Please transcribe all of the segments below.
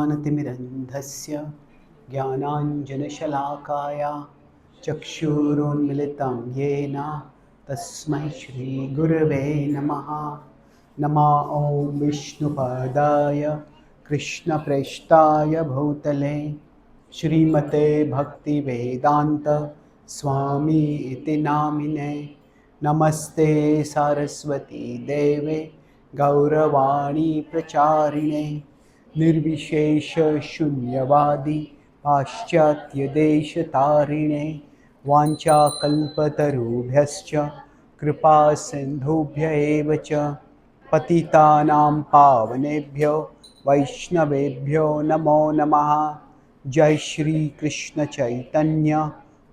ज्ञानतिमिरन्धस्य ज्ञानाञ्जनशलाकाय चक्षुरुन्मिलितं येन तस्मै श्रीगुरवे नमः। नमः ॐ विष्णुपादाय कृष्णप्रेष्ठाय भूतले श्रीमते भक्तिवेदान्त स्वामी इति नामिने। नमस्ते सरस्वती देवे गौरवाणी प्रचारिणे निर्विशेष शून्यवादी पाश्चात्य देश तारिणे वाञ्छाकल्पतरुभ्यश्च कृपा सिन्धुभ्य एव च पतितानां पावनेभ्यो वैष्णवेभ्यो नमो नमः। जय श्री कृष्ण चैतन्य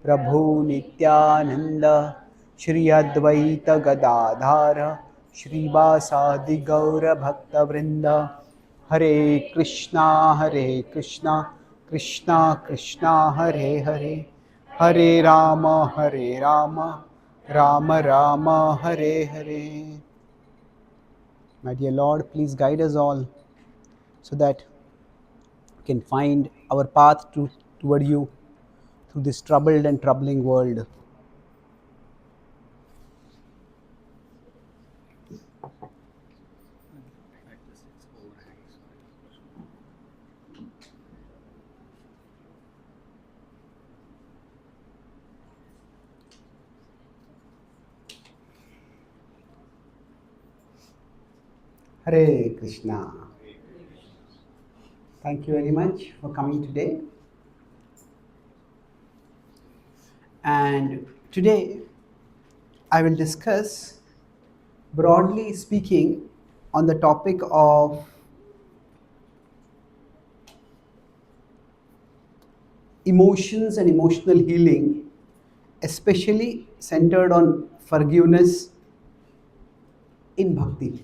प्रभु नित्यानंद श्री अद्वैत गदाधार श्रीवासादि गौर भक्तवृंद। हरे कृष्णा कृष्णा कृष्णा हरे हरे, हरे Ram Ram Ram Hare Hare. My dear Lord, please guide us all so that we can find our path toward you through this troubled and troubling world. Hare Krishna. Thank you very much for coming today. And today I will discuss, broadly speaking, on the topic of emotions and emotional healing, especially centered on forgiveness in bhakti.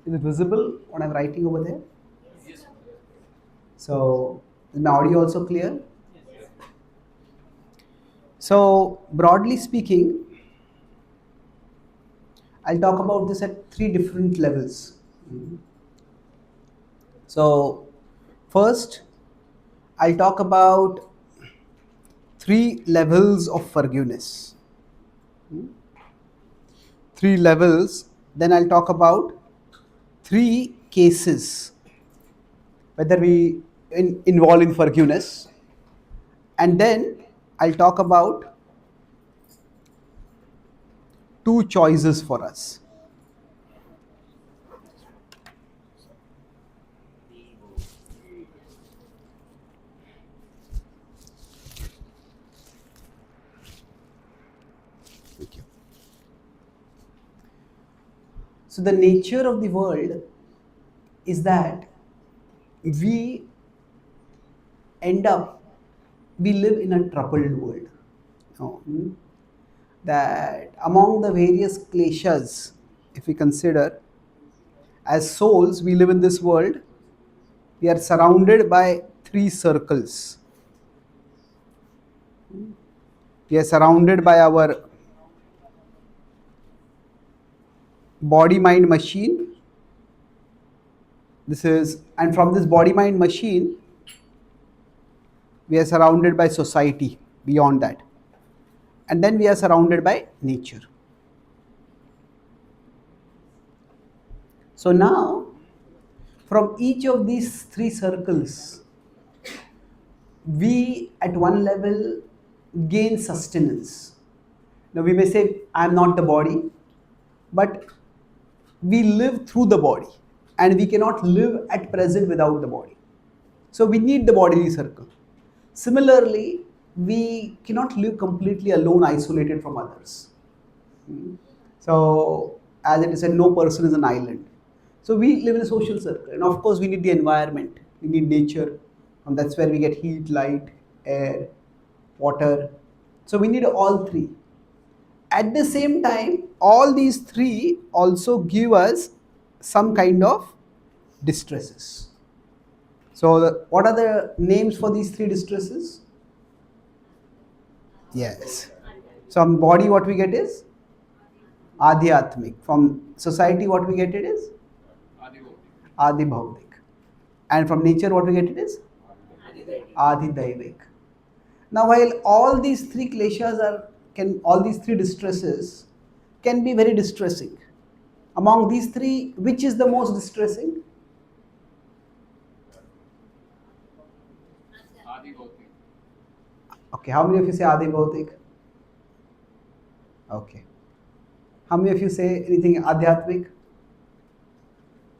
Is it visible what I'm writing over there? Yes. So, is my audio also clear? Yes. So, broadly speaking, I'll talk about this at 3 different levels. So, first, I'll talk about 3 levels of forgiveness. 3 levels. Then I'll talk about 3 cases, whether we involve in forgiveness. And then I'll talk about 2 choices for us. Thank you. So the nature of the world is that we live in a troubled world. That among the various kleshas, if we consider, as souls, we live in this world, we are surrounded by 3 circles. We are surrounded by our body mind machine. And from this body mind machine, we are surrounded by society beyond that. And then we are surrounded by nature. So now, from each of these 3 circles, we at one level gain sustenance. Now we may say, I am not the body, but we live through the body and we cannot live at present without the body. So we need the bodily circle. Similarly, we cannot live completely alone, isolated from others. So, as it is said, no person is an island. So we live in a social circle, and of course, we need the environment. We need nature, and that's where we get heat, light, air, water. So we need all 3. At the same time, all these 3 also give us some kind of distresses. So, what are the names for these 3 distresses? Yes. So, from body, what we get is Adhyatmik. From society, what we get it is Adi Bhautik. And from nature, what we get it is Adi-daivik. Now, while all these three kleshas all these three distresses can be very distressing. Among these three, which is the most distressing? Okay, how many of you say Adi Bhautik? Okay. How many of you say anything Adhyatmik?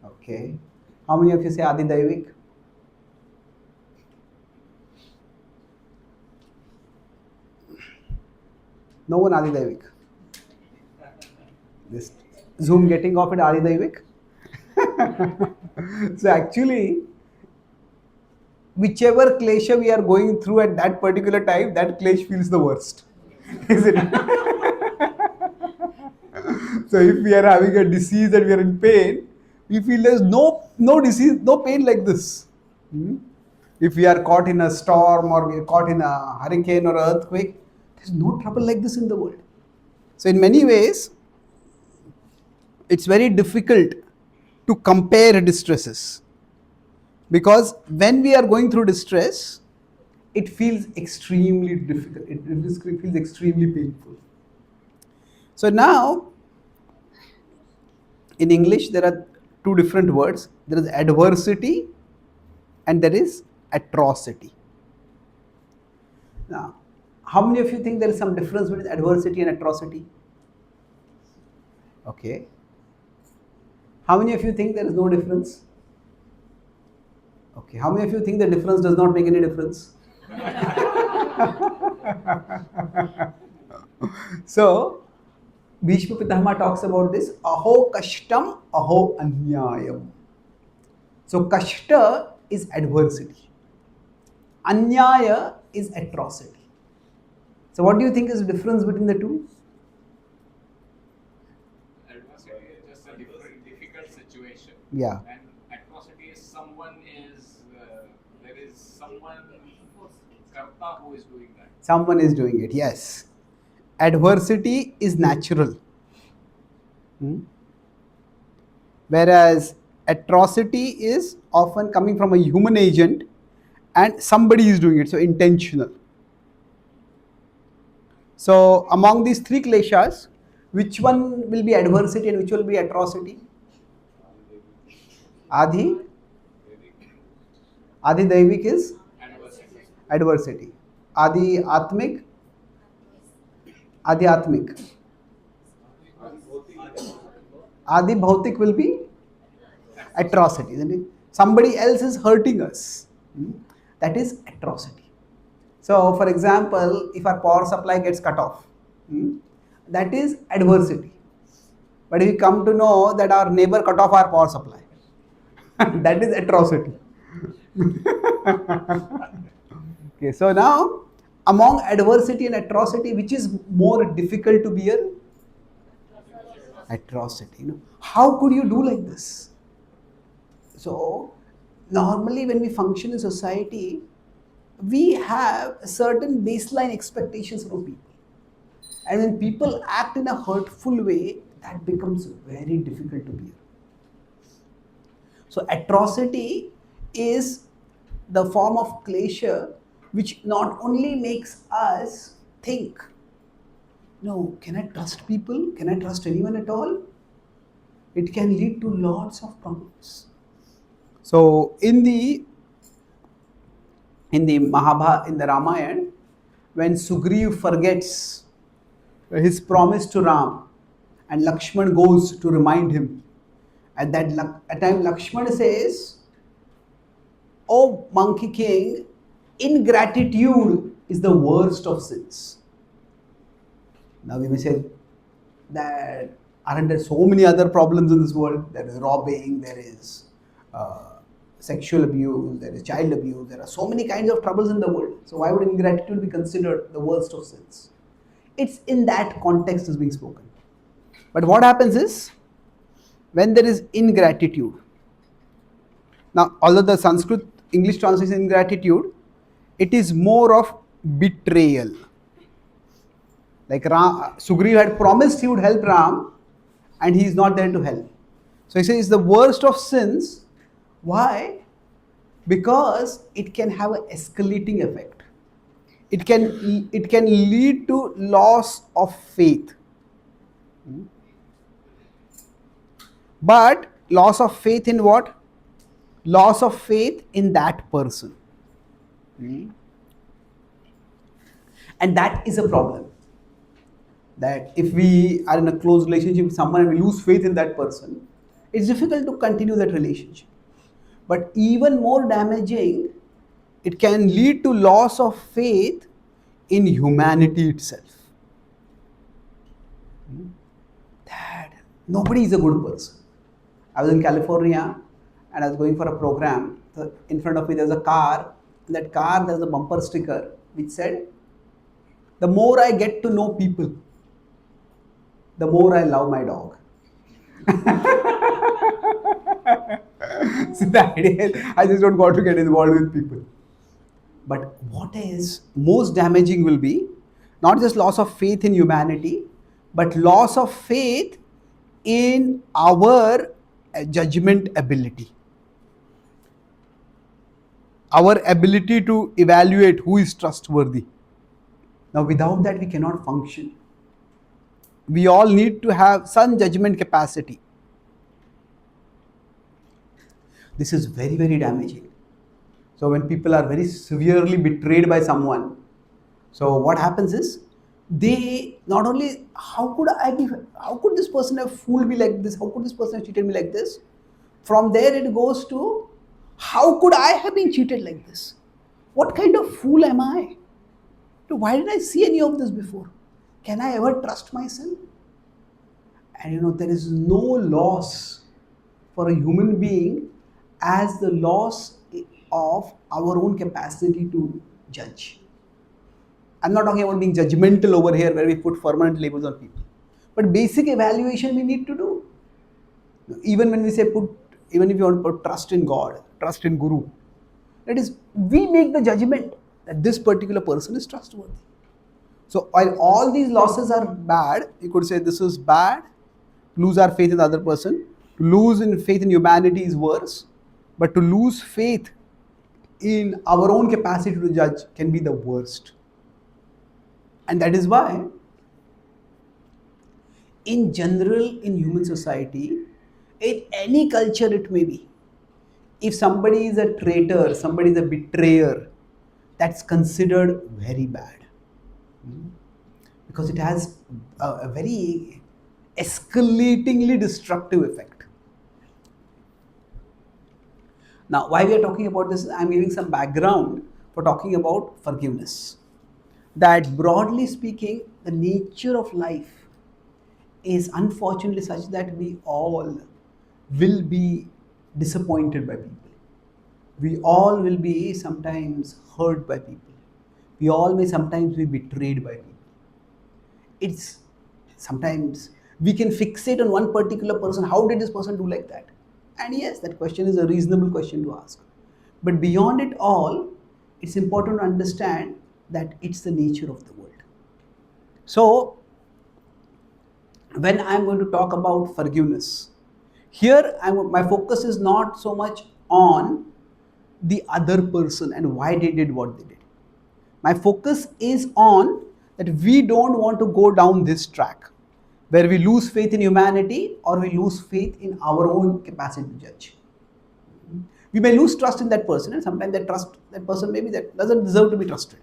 Okay. How many of you say Adi Daivik? No one Adi Daivik. This Zoom getting off at Adi Daivik. So actually, whichever klesha we are going through at that particular time, that klesh feels the worst. Isn't it? So if we are having a disease and we are in pain, we feel there's no disease, no pain like this. If we are caught in a storm or we are caught in a hurricane or earthquake, there's no trouble like this in the world. So in many ways, it's very difficult to compare distresses, because when we are going through distress, it feels extremely difficult. It feels extremely painful. So now, in English, there are two different words. There is adversity and there is atrocity. Now, how many of you think there is some difference between adversity and atrocity? Okay. How many of you think there is no difference? Okay. How many of you think the difference does not make any difference? So, Bhishma Pitahama talks about this, aho kashtam, aho anyayam. So, kashta is adversity. Anyaya is atrocity. So, what do you think is the difference between the two? Adversity is just a difficult situation. Yeah. And atrocity is there is someone, karta, who is doing that. Someone is doing it, yes. Adversity is natural. Whereas atrocity is often coming from a human agent and somebody is doing it, so intentional. So among these three kleshas, which one will be adversity and which will be atrocity? Adi Daivik is adversity. Adi Atmik? Adi Atmik. Adi Bhautik will be atrocity, isn't it? Somebody else is hurting us. That is atrocity. So, for example, if our power supply gets cut off, that is adversity. But if we come to know that our neighbor cut off our power supply, that is atrocity. Okay, so now among adversity and atrocity, which is more difficult to bear? Atrocity. How could you do like this? So normally when we function in society, we have certain baseline expectations from people. And when people act in a hurtful way, that becomes very difficult to bear. So atrocity is the form of klesha which not only makes us think, no, can I trust people? Can I trust anyone at all? It can lead to lots of problems. So in the Mahabharata, in the Ramayana, when Sugriv forgets his promise to Ram and Lakshman goes to remind him, at that time Lakshman says, "Oh Monkey King, ingratitude is the worst of sins." Now we may say that aren't there so many other problems in this world? There is robbing, there is sexual abuse, there is child abuse, there are so many kinds of troubles in the world. So why would ingratitude be considered the worst of sins? It's in that context is being spoken. But what happens is, when there is ingratitude, now although the Sanskrit English translation ingratitude, it is more of betrayal. Like Sugriv had promised he would help Ram and he is not there to help. So he says it's the worst of sins. Why? because it can have an escalating effect. It can lead to loss of faith. But loss of faith in what? Loss of faith in that person. And that is a problem. That if we are in a close relationship with someone and we lose faith in that person, it's difficult to continue that relationship. But even more damaging, it can lead to loss of faith in humanity itself. That nobody is a good person. I was in California and I was going for a program. So in front of me there's a car. In that car there's a bumper sticker which said, "The more I get to know people, the more I love my dog." See, the idea is, I just don't want to get involved with people. But what is most damaging will be not just loss of faith in humanity, but loss of faith in our judgment ability. Our ability to evaluate who is trustworthy. Now, without that, we cannot function. We all need to have some judgment capacity. This is very, very damaging. So when people are very severely betrayed by someone, so what happens is, they not only, how could this person have fooled me like this? How could this person have cheated me like this? From there it goes to, how could I have been cheated like this? What kind of fool am I? Why did I see any of this before? Can I ever trust myself? And there is no loss for a human being as the loss of our own capacity to judge. I'm not talking about being judgmental over here where we put permanent labels on people. But basic evaluation we need to do. Even when we say even if you want to put trust in God, trust in Guru, that is, we make the judgment that this particular person is trustworthy. So while all these losses are bad, you could say this is bad, lose our faith in the other person, to lose in faith in humanity is worse, but to lose faith in our own capacity to judge can be the worst. And that is why, in general, in human society, in any culture it may be, if somebody is a traitor, somebody is a betrayer, that's considered very bad. Because it has a very escalatingly destructive effect. Now, why we are talking about this, I am giving some background for talking about forgiveness. That broadly speaking, the nature of life is unfortunately such that we all will be disappointed by people. We all will be sometimes hurt by people. We all may sometimes be betrayed by people. It's sometimes we can fixate on one particular person. How did this person do like that? And yes, that question is a reasonable question to ask. But beyond it all, it's important to understand that it's the nature of the world. So, when I'm going to talk about forgiveness, here my focus is not so much on the other person and why they did what they did. My focus is on that we don't want to go down this track where we lose faith in humanity or we lose faith in our own capacity to judge. We may lose trust in that person, and sometimes that person maybe that doesn't deserve to be trusted.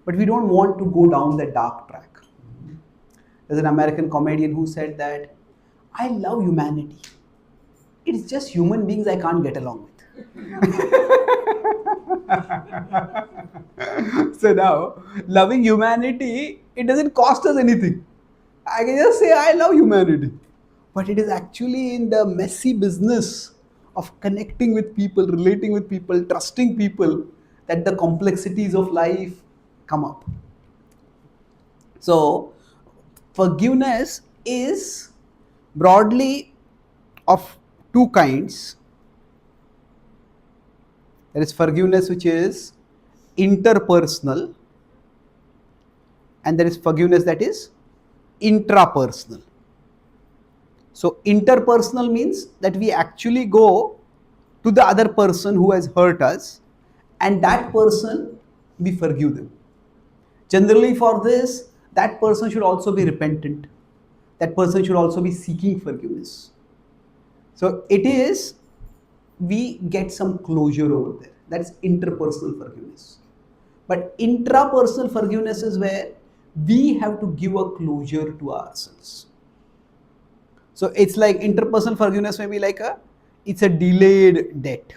But we don't want to go down that dark track. There's an American comedian who said that, I love humanity. It's just human beings I can't get along with. So now, loving humanity, it doesn't cost us anything. I can just say I love humanity. But it is actually in the messy business of connecting with people, relating with people, trusting people, that the complexities of life come up. So, forgiveness is broadly of two kinds. There is forgiveness which is interpersonal, and there is forgiveness that is intrapersonal. So interpersonal means that we actually go to the other person who has hurt us, and that person, we forgive them. Generally, for this, that person should also be repentant. That person should also be seeking forgiveness. So it is, we get some closure over there. That's interpersonal forgiveness. But intrapersonal forgiveness is where we have to give a closure to ourselves. So it's like interpersonal forgiveness may be like it's a delayed debt.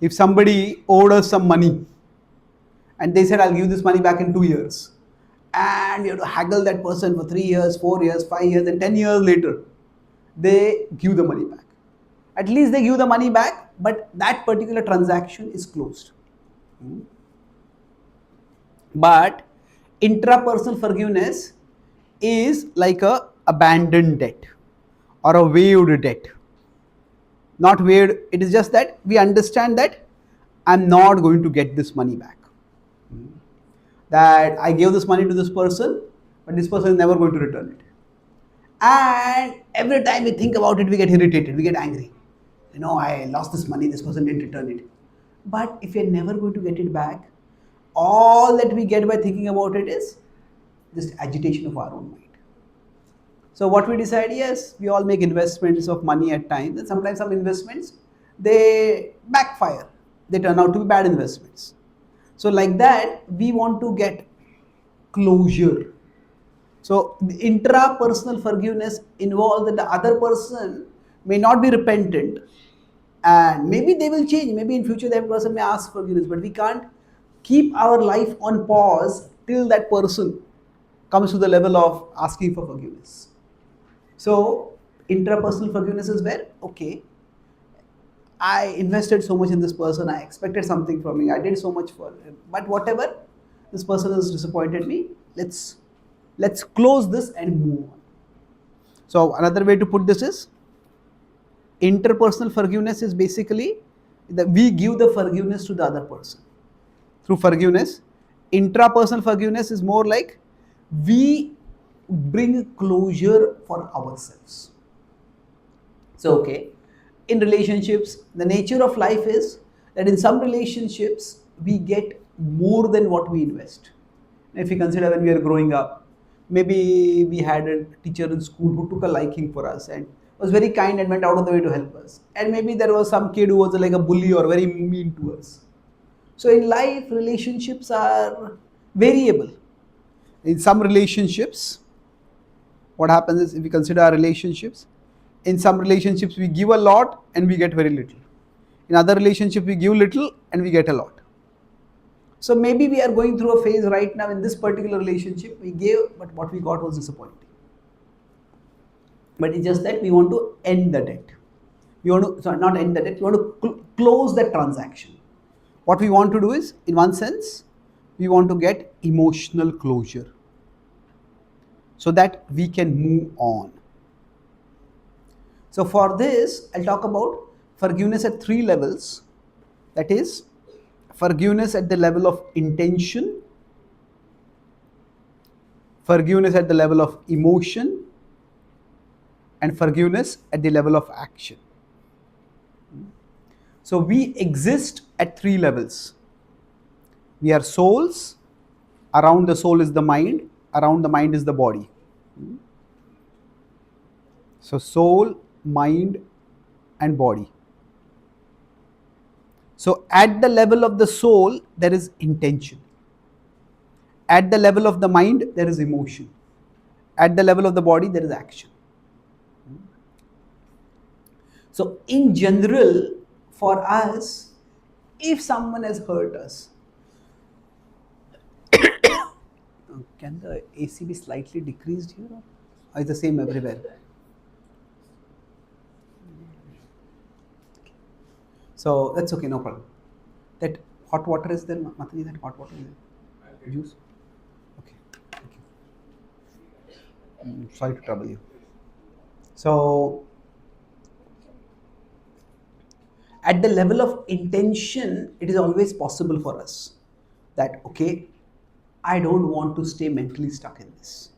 If somebody owed us some money and they said, I'll give this money back in 2 years, and we have to haggle that person for 3 years, 4 years, 5 years, and 10 years later, they give the money back. At least they give the money back, but that particular transaction is closed. But intrapersonal forgiveness is like a abandoned debt or a waived debt. Not waived, it is just that we understand that I'm not going to get this money back. That I gave this money to this person, but this person is never going to return it. And every time we think about it, we get irritated, we get angry. I lost this money, this person didn't return it. But if you're never going to get it back, all that we get by thinking about it is just agitation of our own mind. So what we decide, yes, we all make investments of money at times, and sometimes some investments, they backfire. They turn out to be bad investments. So like that, we want to get closure. So the intrapersonal forgiveness involves that the other person may not be repentant, and maybe they will change. Maybe in future that person may ask forgiveness, but we can't keep our life on pause till that person comes to the level of asking for forgiveness. So intrapersonal forgiveness is where, okay, I invested so much in this person, I expected something from him, I did so much for him, but whatever, this person has disappointed me, let's close this and move on. So another way to put this is, interpersonal forgiveness is basically that we give the forgiveness to the other person through forgiveness. Intrapersonal forgiveness is more like we bring closure for ourselves. So, okay, in relationships, the nature of life is that in some relationships we get more than what we invest. If you consider when we are growing up, maybe we had a teacher in school who took a liking for us and was very kind and went out of the way to help us. And maybe there was some kid who was like a bully or very mean to us. So in life, relationships are variable. In some relationships, what happens is, if we consider our relationships, in some relationships we give a lot and we get very little. In other relationships we give little and we get a lot. So maybe we are going through a phase right now in this particular relationship, we gave, but what we got was disappointing. But it's just that we want to end the debt. We want to, sorry, not end the debt, we want to close that transaction. What we want to do is, in one sense, we want to get emotional closure so that we can move on. So for this, I'll talk about forgiveness at 3 levels. That is, forgiveness at the level of intention, forgiveness at the level of emotion, and forgiveness at the level of action. So we exist at 3 levels. We are souls, around the soul is the mind, around the mind is the body. So soul, mind, and body. So at the level of the soul, there is intention. At the level of the mind, there is emotion. At the level of the body, there is action. So in general, for us, if someone has hurt us, can the AC be slightly decreased here, or is the same everywhere? So that's okay, no problem. That hot water is there, Matani, that hot water is there? Juice? Okay, thank you. Sorry to trouble you. So at the level of intention, it is always possible for us that, okay, I don't want to stay mentally stuck in this.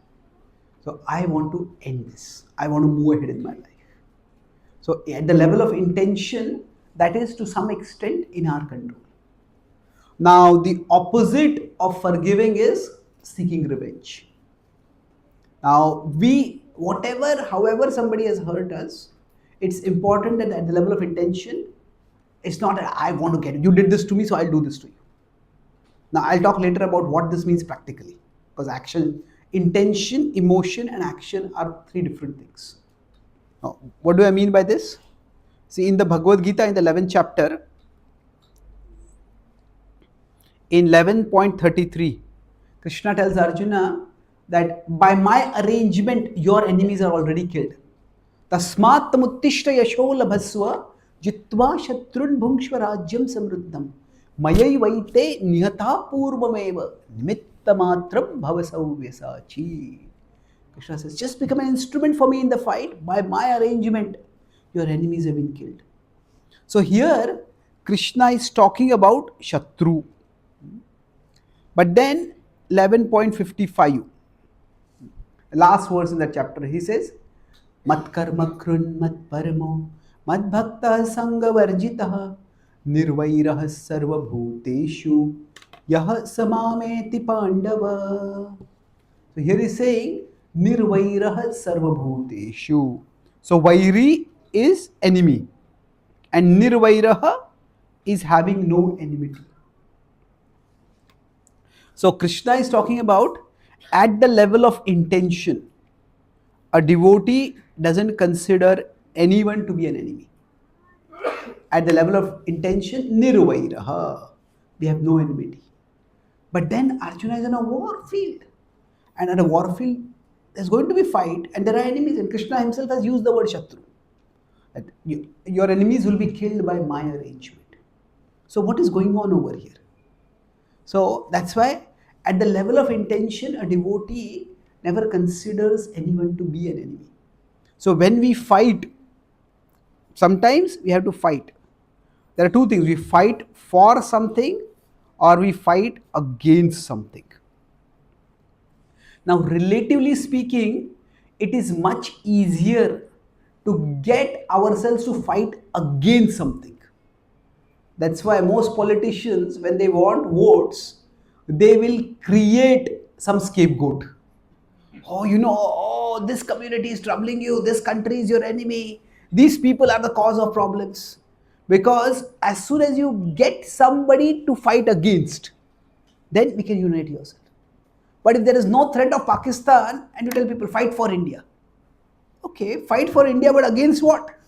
So I want to end this. I want to move ahead in my life. So at the level of intention, that is to some extent in our control. Now, the opposite of forgiving is seeking revenge. Now, however somebody has hurt us, it's important that at the level of intention, it's not that I want to get it. You did this to me, so I'll do this to you. Now, I'll talk later about what this means practically, because intention, emotion, and action are three different things. Now, what do I mean by this? See, in the Bhagavad Gita, in the 11th chapter, in 11.33, Krishna tells Arjuna that by my arrangement, your enemies are already killed. Tasmat tamuttishta yasho labhasva jitva shatrun bhungshva rajyam samruddham mayai vaite nihata purvameva nimitta matram bhavasavyasachi. Krishna says, just become an instrument for me in the fight. By my arrangement, your enemies have been killed. So here, Krishna is talking about Shatru. But then 11.55, last verse in that chapter, he says, Mat karma krun mat paramo mat bhakta sanga varjitah nirvairah sarva bhuteshu yah samameti pandava. So here he is saying nirvairah sarva bhuteshu. So vairi is enemy and nirvairah is having no enmity. So Krishna is talking about at the level of intention. A devotee doesn't consider anyone to be an enemy. At the level of intention, nirvairaha, they have no enmity. But then Arjuna is on a war field. And at a war field, there's going to be fight and there are enemies. And Krishna himself has used the word Shatru. That your enemies will be killed by my arrangement. So what is going on over here? So that's why at the level of intention, a devotee never considers anyone to be an enemy. So when we fight, sometimes we have to fight. There are two things. We fight for something or we fight against something. Now, relatively speaking, it is much easier to get ourselves to fight against something. That's why most politicians, when they want votes, they will create some scapegoat. Oh, this community is troubling you, this country is your enemy, these people are the cause of problems. Because as soon as you get somebody to fight against, then we can unite yourself. But if there is no threat of Pakistan and you tell people fight for India, okay, fight for India, but against what?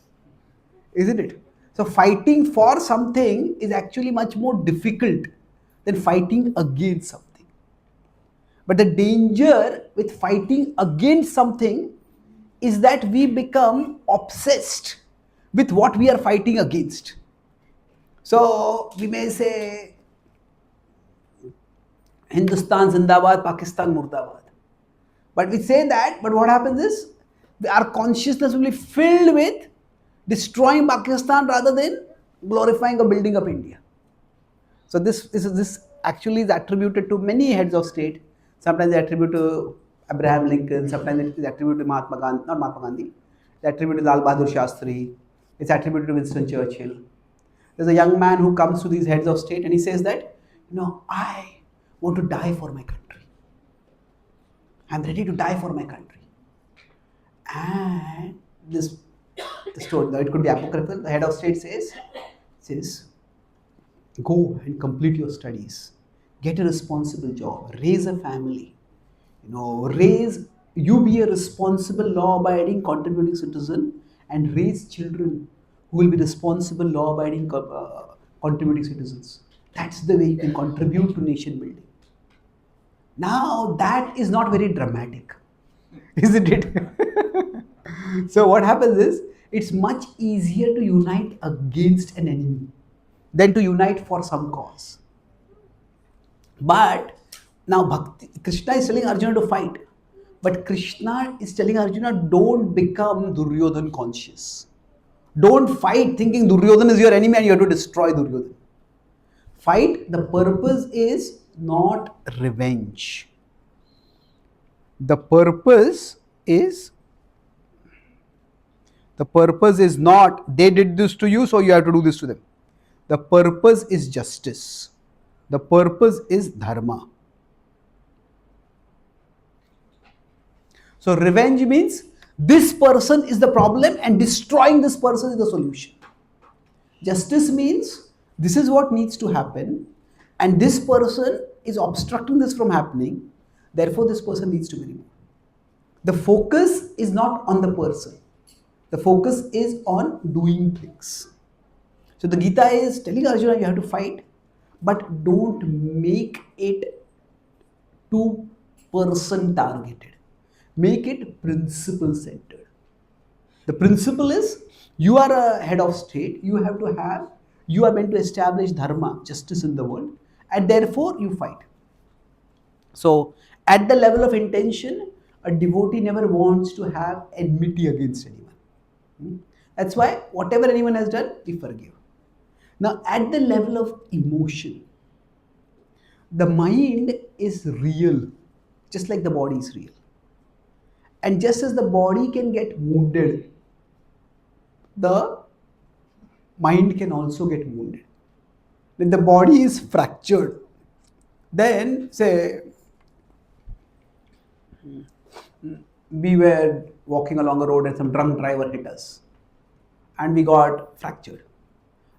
Isn't it? So fighting for something is actually much more difficult than fighting against something. But the danger with fighting against something is that we become obsessed with what we are fighting against. So we may say, Hindustan Zindabad, Pakistan Murdabad. But we say that, but what happens is, our consciousness will be filled with destroying Pakistan rather than glorifying or building up India. So this actually is attributed to many heads of state. Sometimes they attribute to Abraham Lincoln, sometimes it is attributed to Mahatma Gandhi, not Mahatma Gandhi, they attribute to Lal Bahadur Shastri, it's attributed to Winston Churchill. There's a young man who comes to these heads of state and he says that, I want to die for my country. I'm ready to die for my country. And the story, it could be apocryphal, the head of state says, go and complete your studies, get a responsible job, raise a family, you be a responsible law-abiding contributing citizen and raise children who will be responsible law-abiding contributing citizens. That's the way you can contribute to nation building. Now that is not very dramatic, isn't it? So what happens is, it's much easier to unite against an enemy than to unite for some cause. But now Krishna is telling Arjuna to fight. But Krishna is telling Arjuna, don't become Duryodhan conscious. Don't fight thinking Duryodhan is your enemy and you have to destroy Duryodhan. Fight, the purpose is not revenge. The purpose is The purpose is not they did this to you, so you have to do this to them. The purpose is justice. The purpose is dharma. So revenge means this person is the problem and destroying this person is the solution. Justice means this is what needs to happen and this person is obstructing this from happening, therefore this person needs to be removed. The focus is not on the person. The focus is on doing things. So the Gita is telling Arjuna you have to fight, but don't make it two person targeted. Make it principle centered. The principle is you are a head of state, you are meant to establish dharma, justice in the world, and therefore you fight. So at the level of intention, a devotee never wants to have enmity against anyone. That's why whatever anyone has done, we forgive. Now at the level of emotion, the mind is real, just like the body is real. And just as the body can get wounded, the mind can also get wounded. When the body is fractured, then say we were walking along a road and some drunk driver hit us and we got fractured.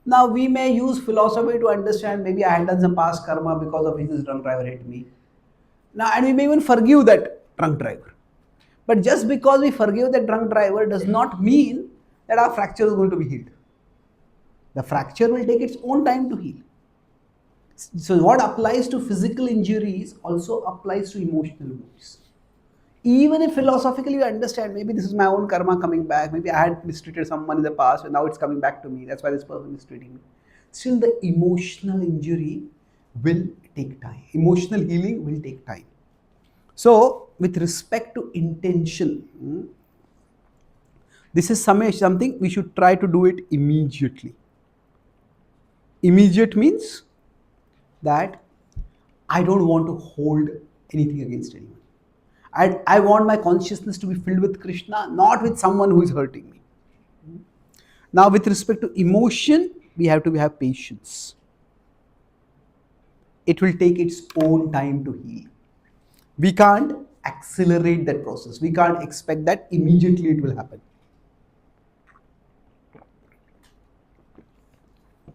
Now we may use philosophy to understand maybe I had done some past karma because of which this drunk driver hit me. Now and we may even forgive that drunk driver. But just because we forgive that drunk driver does not mean that our fracture is going to be healed. The fracture will take its own time to heal. So what applies to physical injuries also applies to emotional wounds. Even if philosophically you understand, maybe this is my own karma coming back, maybe I had mistreated someone in the past and now it's coming back to me, that's why this person is treating me. Still the emotional injury will take time. Emotional healing will take time. So with respect to intention, this is something we should try to do it immediately. Immediate means that I don't want to hold anything against anyone. I want my consciousness to be filled with Krishna, not with someone who is hurting me. Now, with respect to emotion, we have to have patience. It will take its own time to heal. We can't accelerate that process. We can't expect that immediately it will happen.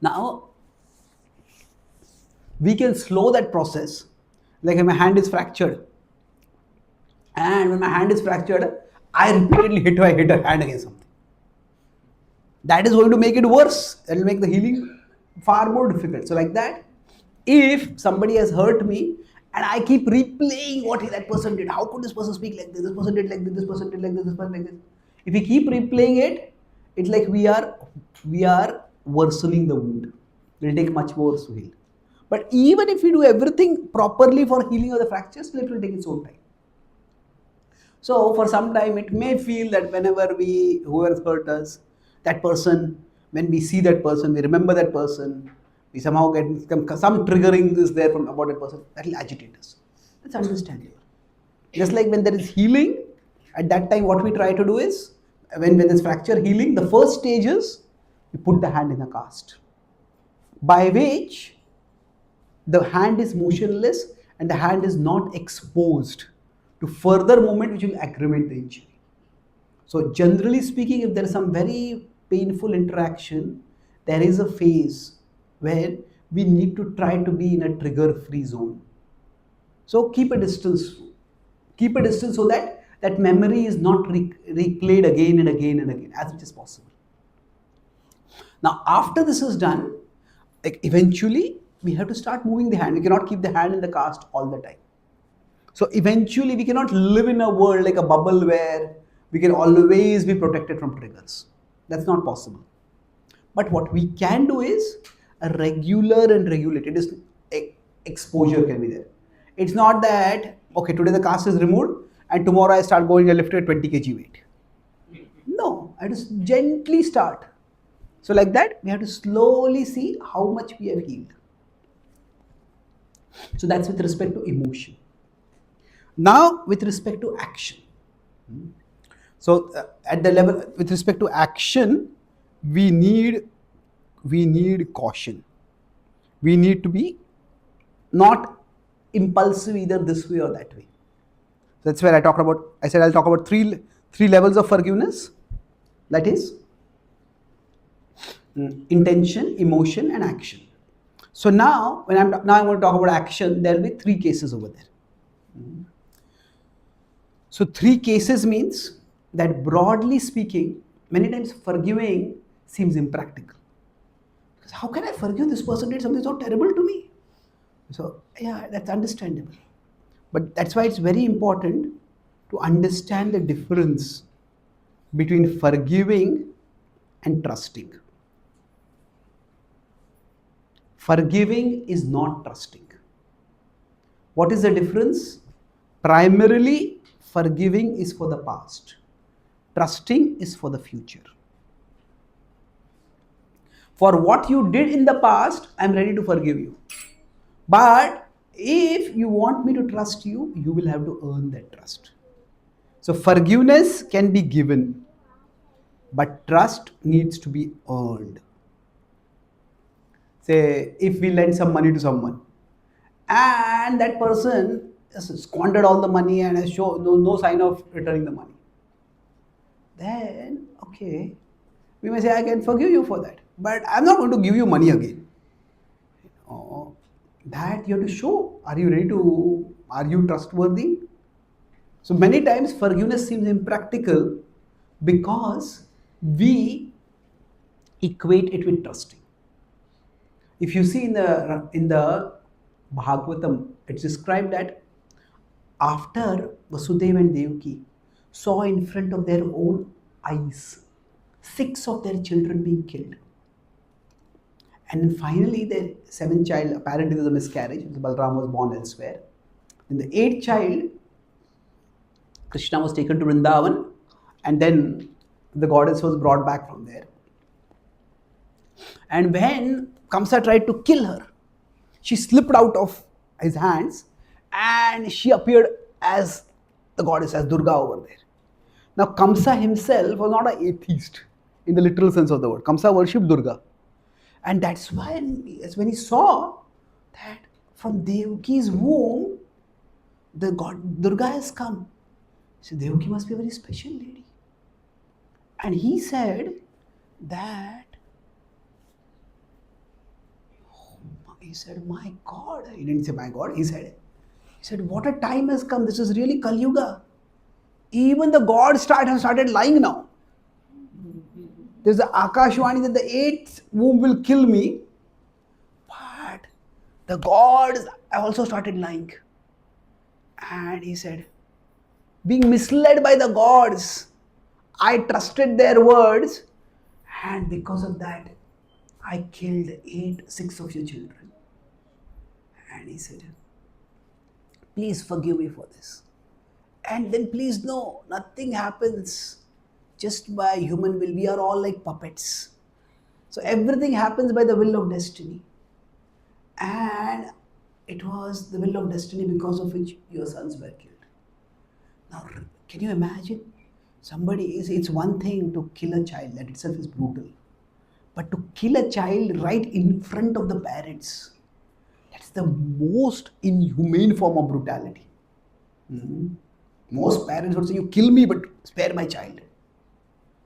Now, we can slow that process. Like when my hand is fractured, and when my hand is fractured, I repeatedly hit a hand against something. That is going to make it worse. That will make the healing far more difficult. So like that, if somebody has hurt me and I keep replaying what that person did, how could this person speak like this? This person did like this. This person did like this. This person like this. If we keep replaying it, it's like we are worsening the wound. It will take much more to heal. But even if we do everything properly for healing of the fractures, it will take its own time. So for some time, it may feel that whenever whoever hurt us, that person, when we see that person, we remember that person, we somehow get some triggering is there from about that person, that will agitate us. That's understandable. Just like when there is healing, at that time what we try to do is, when there's fracture healing, the first stage is, we put the hand in a cast, by which the hand is motionless and the hand is not exposed to further movement which will aggravate the injury. So generally speaking, if there is some very painful interaction, there is a phase where we need to try to be in a trigger-free zone. So keep a distance. Keep a distance so that that memory is not replayed again and again and again, as much as possible. Now, after this is done, like eventually we have to start moving the hand. We cannot keep the hand in the cast all the time. So eventually we cannot live in a world like a bubble where we can always be protected from triggers. That's not possible. But what we can do is a regular and regulated exposure can be there. It's not that, okay, today the cast is removed and tomorrow I start going and lifting a 20 kg weight. No, I just gently start. So like that, we have to slowly see how much we have healed. So that's with respect to emotion. Now, with respect to action. So at the level with respect to action, we need caution. We need to be not impulsive either this way or that way. That's where I said I'll talk about three levels of forgiveness. That is intention, emotion, and action. So now I'm going to talk about action. There will be three cases over there. So three cases means that broadly speaking, many times forgiving seems impractical. Because how can I forgive this person did something so terrible to me? So yeah, that's understandable. But that's why it's very important to understand the difference between forgiving and trusting. Forgiving is not trusting. What is the difference? Primarily, forgiving is for the past. Trusting is for the future. For what you did in the past, I'm ready to forgive you. But if you want me to trust you, you will have to earn that trust. So forgiveness can be given, but trust needs to be earned. Say, if we lend some money to someone, and that person has squandered all the money and has shown no sign of returning the money, then okay, we may say, I can forgive you for that, but I'm not going to give you money again. That you have to show. Are you trustworthy? So many times forgiveness seems impractical because we equate it with trusting. If you see in the Bhagavatam, it's described that after Vasudeva and Devaki saw in front of their own eyes 6 of their children being killed, and then finally their 7th child, apparently there was a miscarriage, Balram was born elsewhere. In the 8th child, Krishna was taken to Vrindavan, and then the goddess was brought back from there. And when Kamsa tried to kill her, she slipped out of his hands and she appeared as the goddess, as Durga over there. Now Kamsa himself was not an atheist in the literal sense of the word. Kamsa worshipped Durga. And that's when he saw that from Devaki's womb, the god Durga has come. So Devaki must be a very special lady. And he said that, he said, my God. He didn't say my God. He said, what a time has come. This is really Kali Yuga. Even the gods have started lying now. There's the Akashwani that the 8th womb will kill me. But the gods have also started lying. And he said, being misled by the gods, I trusted their words, and because of that, I killed 6 of your children. And he said, please forgive me for this. And then please know, nothing happens just by human will. We are all like puppets. So everything happens by the will of destiny. And it was the will of destiny because of which your sons were killed. Now, can you imagine? It's one thing to kill a child, that itself is brutal. But to kill a child right in front of the parents, that's the most inhumane form of brutality. Most parents would say, you kill me, but spare my child.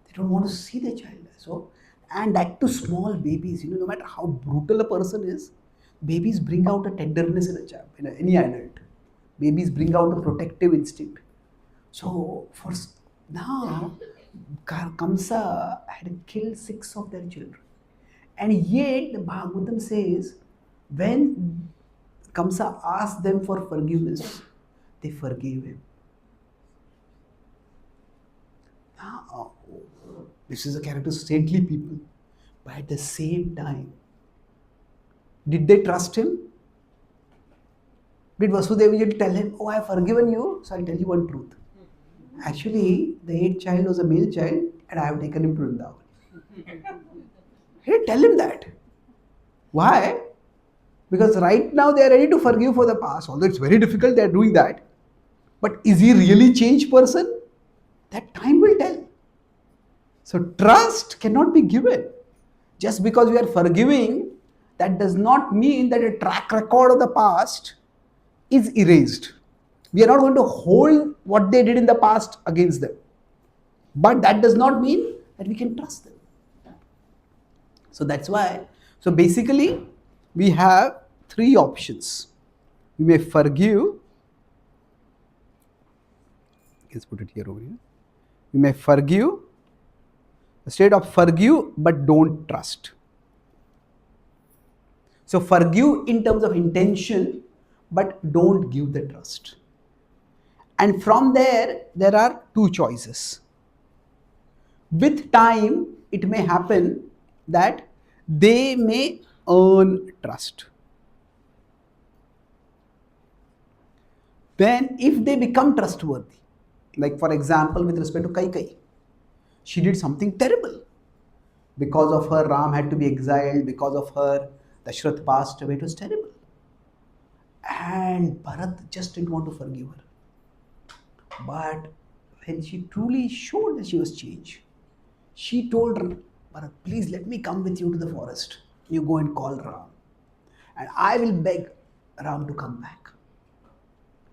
They don't want to see their child. So, and that to small babies, no matter how brutal a person is, babies bring out a tenderness in a child, in any adult. Babies bring out a protective instinct. So, for now, Kamsa had killed 6 of their children. And yet, the Bhagavatam says, when Kamsa asked them for forgiveness, they forgave him. Now, this is a character of saintly people. But at the same time, did they trust him? Did Vasudeva tell him, oh, I have forgiven you, so I'll tell you one truth. Actually, the 8th child was a male child and I have taken him to Vrindavan. He didn't tell him that. Why? Because right now they are ready to forgive for the past. Although it's very difficult, they are doing that. But is he really changed person? That time will tell. So trust cannot be given. Just because we are forgiving, that does not mean that a track record of the past is erased. We are not going to hold what they did in the past against them. But that does not mean that we can trust them. So that's why. So basically, we have three options. We may forgive. Let's put it here over here. We may forgive. The state of forgive but don't trust. So forgive in terms of intention, but don't give the trust. And from there are two choices. With time, it may happen that they may earn trust. Then, if they become trustworthy, like for example, with respect to Kaikai, she did something terrible. Because of her, Ram had to be exiled. Because of her, Dashrath passed away. It was terrible. And Bharat just didn't want to forgive her. But when she truly showed that she was changed, she told Bharat, please let me come with you to the forest. You go and call Ram. And I will beg Ram to come back.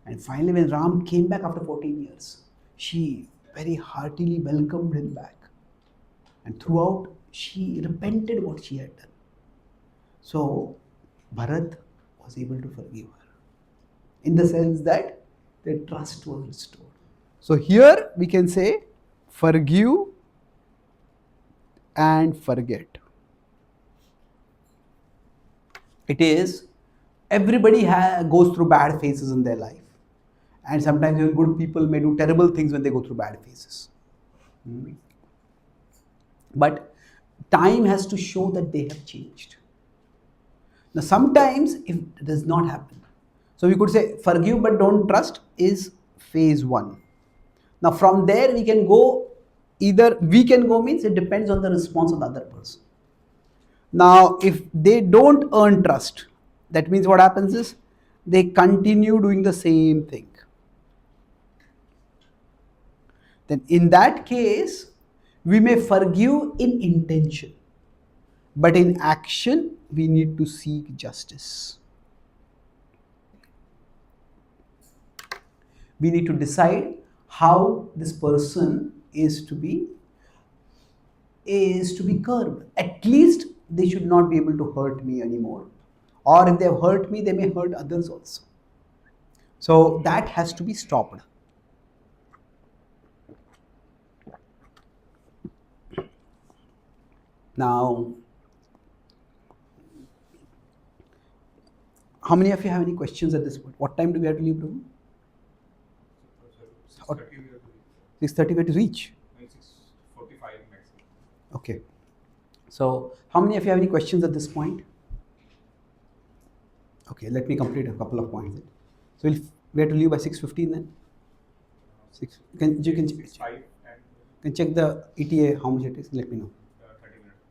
And finally, when Ram came back after 14 years, she very heartily welcomed him back. And throughout, she repented what she had done. So, Bharat was able to forgive her. In the sense that the trust was restored. So here we can say forgive and forget. It is, everybody goes through bad phases in their life. And sometimes even good people may do terrible things when they go through bad phases. But time has to show that they have changed. Now sometimes if it does not happen, so we could say forgive but don't trust is phase 1. Now from there we can go, either we can go means it depends on the response of the other person. Now if they don't earn trust, that means what happens is they continue doing the same thing. Then in that case, we may forgive in intention, but in action we need to seek justice. We need to decide how this person is to be curbed. At least they should not be able to hurt me anymore. Or if they have hurt me, they may hurt others also. So that has to be stopped. Now, how many of you have any questions at this point? What time do we have to leave, Prabhu? 6:30 we have to reach. 6:45 maximum. Okay. So, how many of you have any questions at this point? Okay, let me complete a couple of points. So, we have to leave by 6:15 then? 6. You can check the ETA, how much it is, let me know. 30 minutes.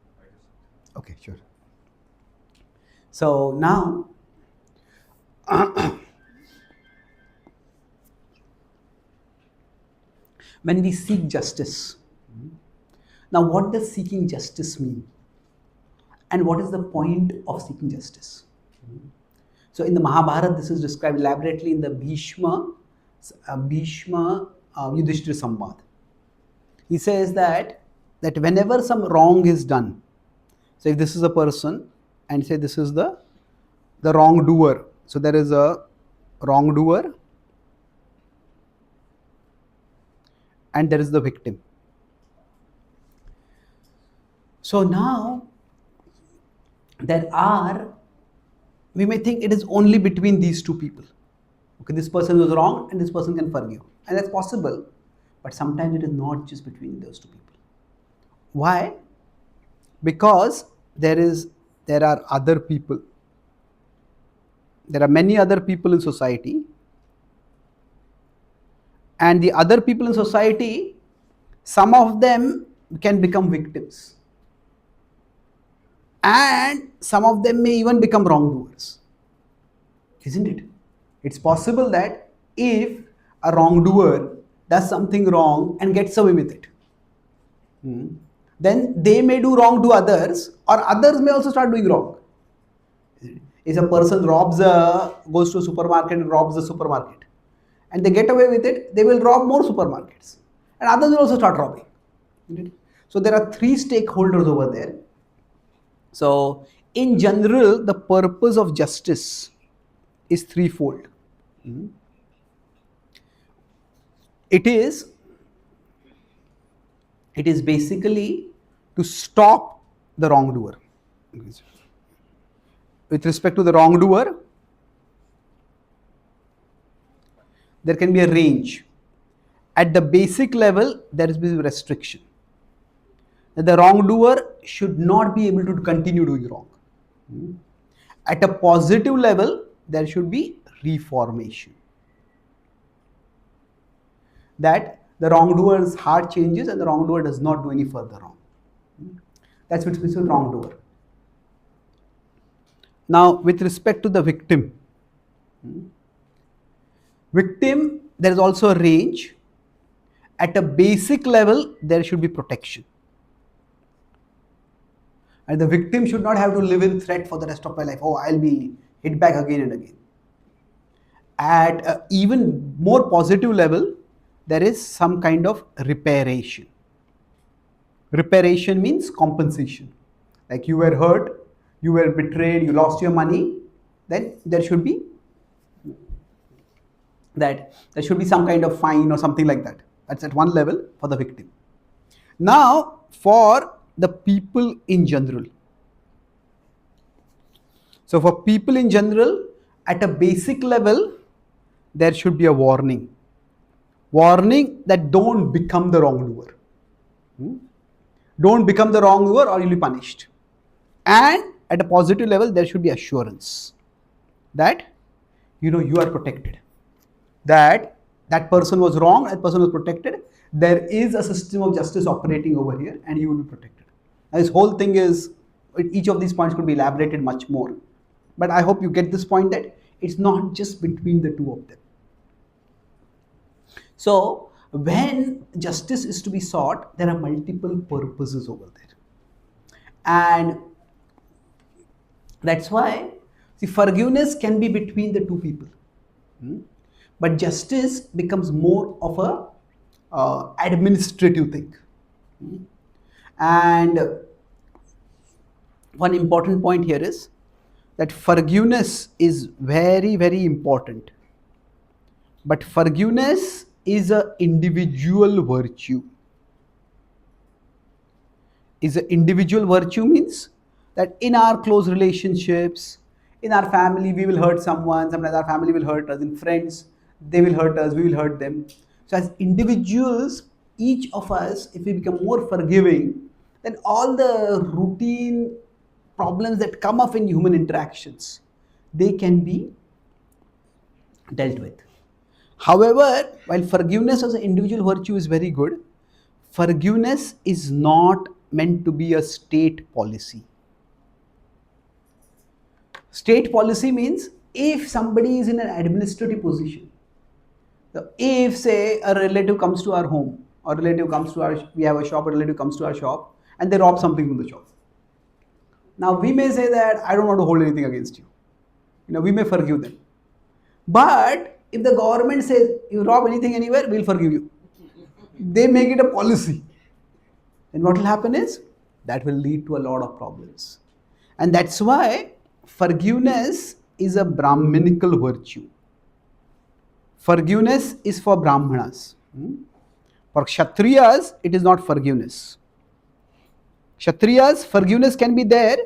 Okay, sure. So, now, when we seek justice, now what does seeking justice mean? And what is the point of seeking justice? So in the Mahabharata, this is described elaborately in the Bhishma Yudhishthira Samvad. He says that whenever some wrong is done, so if this is a person and say this is the wrongdoer, so there is a wrongdoer and there is the victim. So now we may think it is only between these two people. Okay, this person was wrong and this person can forgive. And that's possible, but sometimes it is not just between those two people. Why? Because there are other people. There are many other people in society, and the other people in society, some of them can become victims, and some of them may even become wrongdoers. Isn't it? It's possible that if a wrongdoer does something wrong and gets away with it, then they may do wrong to others, or others may also start doing wrong. If a person goes to a supermarket and robs the supermarket, and they get away with it, they will rob more supermarkets, and others will also start robbing. So there are three stakeholders over there. So in general, the purpose of justice is threefold. It is basically to stop the wrongdoer. With respect to the wrongdoer, there can be a range. At the basic level, there is a restriction. The wrongdoer should not be able to continue doing wrong. At a positive level, there should be reformation. That the wrongdoer's heart changes and the wrongdoer does not do any further wrong. That's what is wrongdoer. Now, with respect to the victim, there is also a range. At a basic level, there should be protection. And the victim should not have to live in threat for the rest of my life. Oh, I'll be hit back again and again. At an even more positive level, there is some kind of reparation. Reparation means compensation. Like you were hurt, you were betrayed, you lost your money, then there should be some kind of fine or something like that. That's at one level for the victim. Now, for the people in general. So for people in general, at a basic level, there should be a warning. Warning that don't become the wrongdoer. Don't become the wrongdoer or you'll be punished. And at a positive level, there should be assurance that you are protected. That person was wrong, that person was protected. There is a system of justice operating over here and you will be protected. And this whole thing is, each of these points could be elaborated much more. But I hope you get this point that it's not just between the two of them. So when justice is to be sought, there are multiple purposes over there. And that's why, forgiveness can be between the two people. But justice becomes more of a administrative thing. And one important point here is that forgiveness is very, very important. But forgiveness is an individual virtue. Is an individual virtue means that in our close relationships, in our family, we will hurt someone. Sometimes our family will hurt us. In friends, they will hurt us. We will hurt them. So as individuals, each of us, if we become more forgiving, then all the routine problems that come up in human interactions, they can be dealt with. However, while forgiveness as an individual virtue is very good, forgiveness is not meant to be a state policy. State policy means if somebody is in an administrative position, so if say a relative comes to our home, or a relative comes to we have a shop, a relative comes to our shop and they rob something from the shop. Now we may say that I don't want to hold anything against you. We may forgive them. But if the government says you rob anything anywhere, we'll forgive you. They make it a policy. And what will happen is that will lead to a lot of problems. And that's why forgiveness is a Brahminical virtue. Forgiveness is for Brahmanas. For Kshatriyas, it is not forgiveness. Kshatriyas, forgiveness can be there,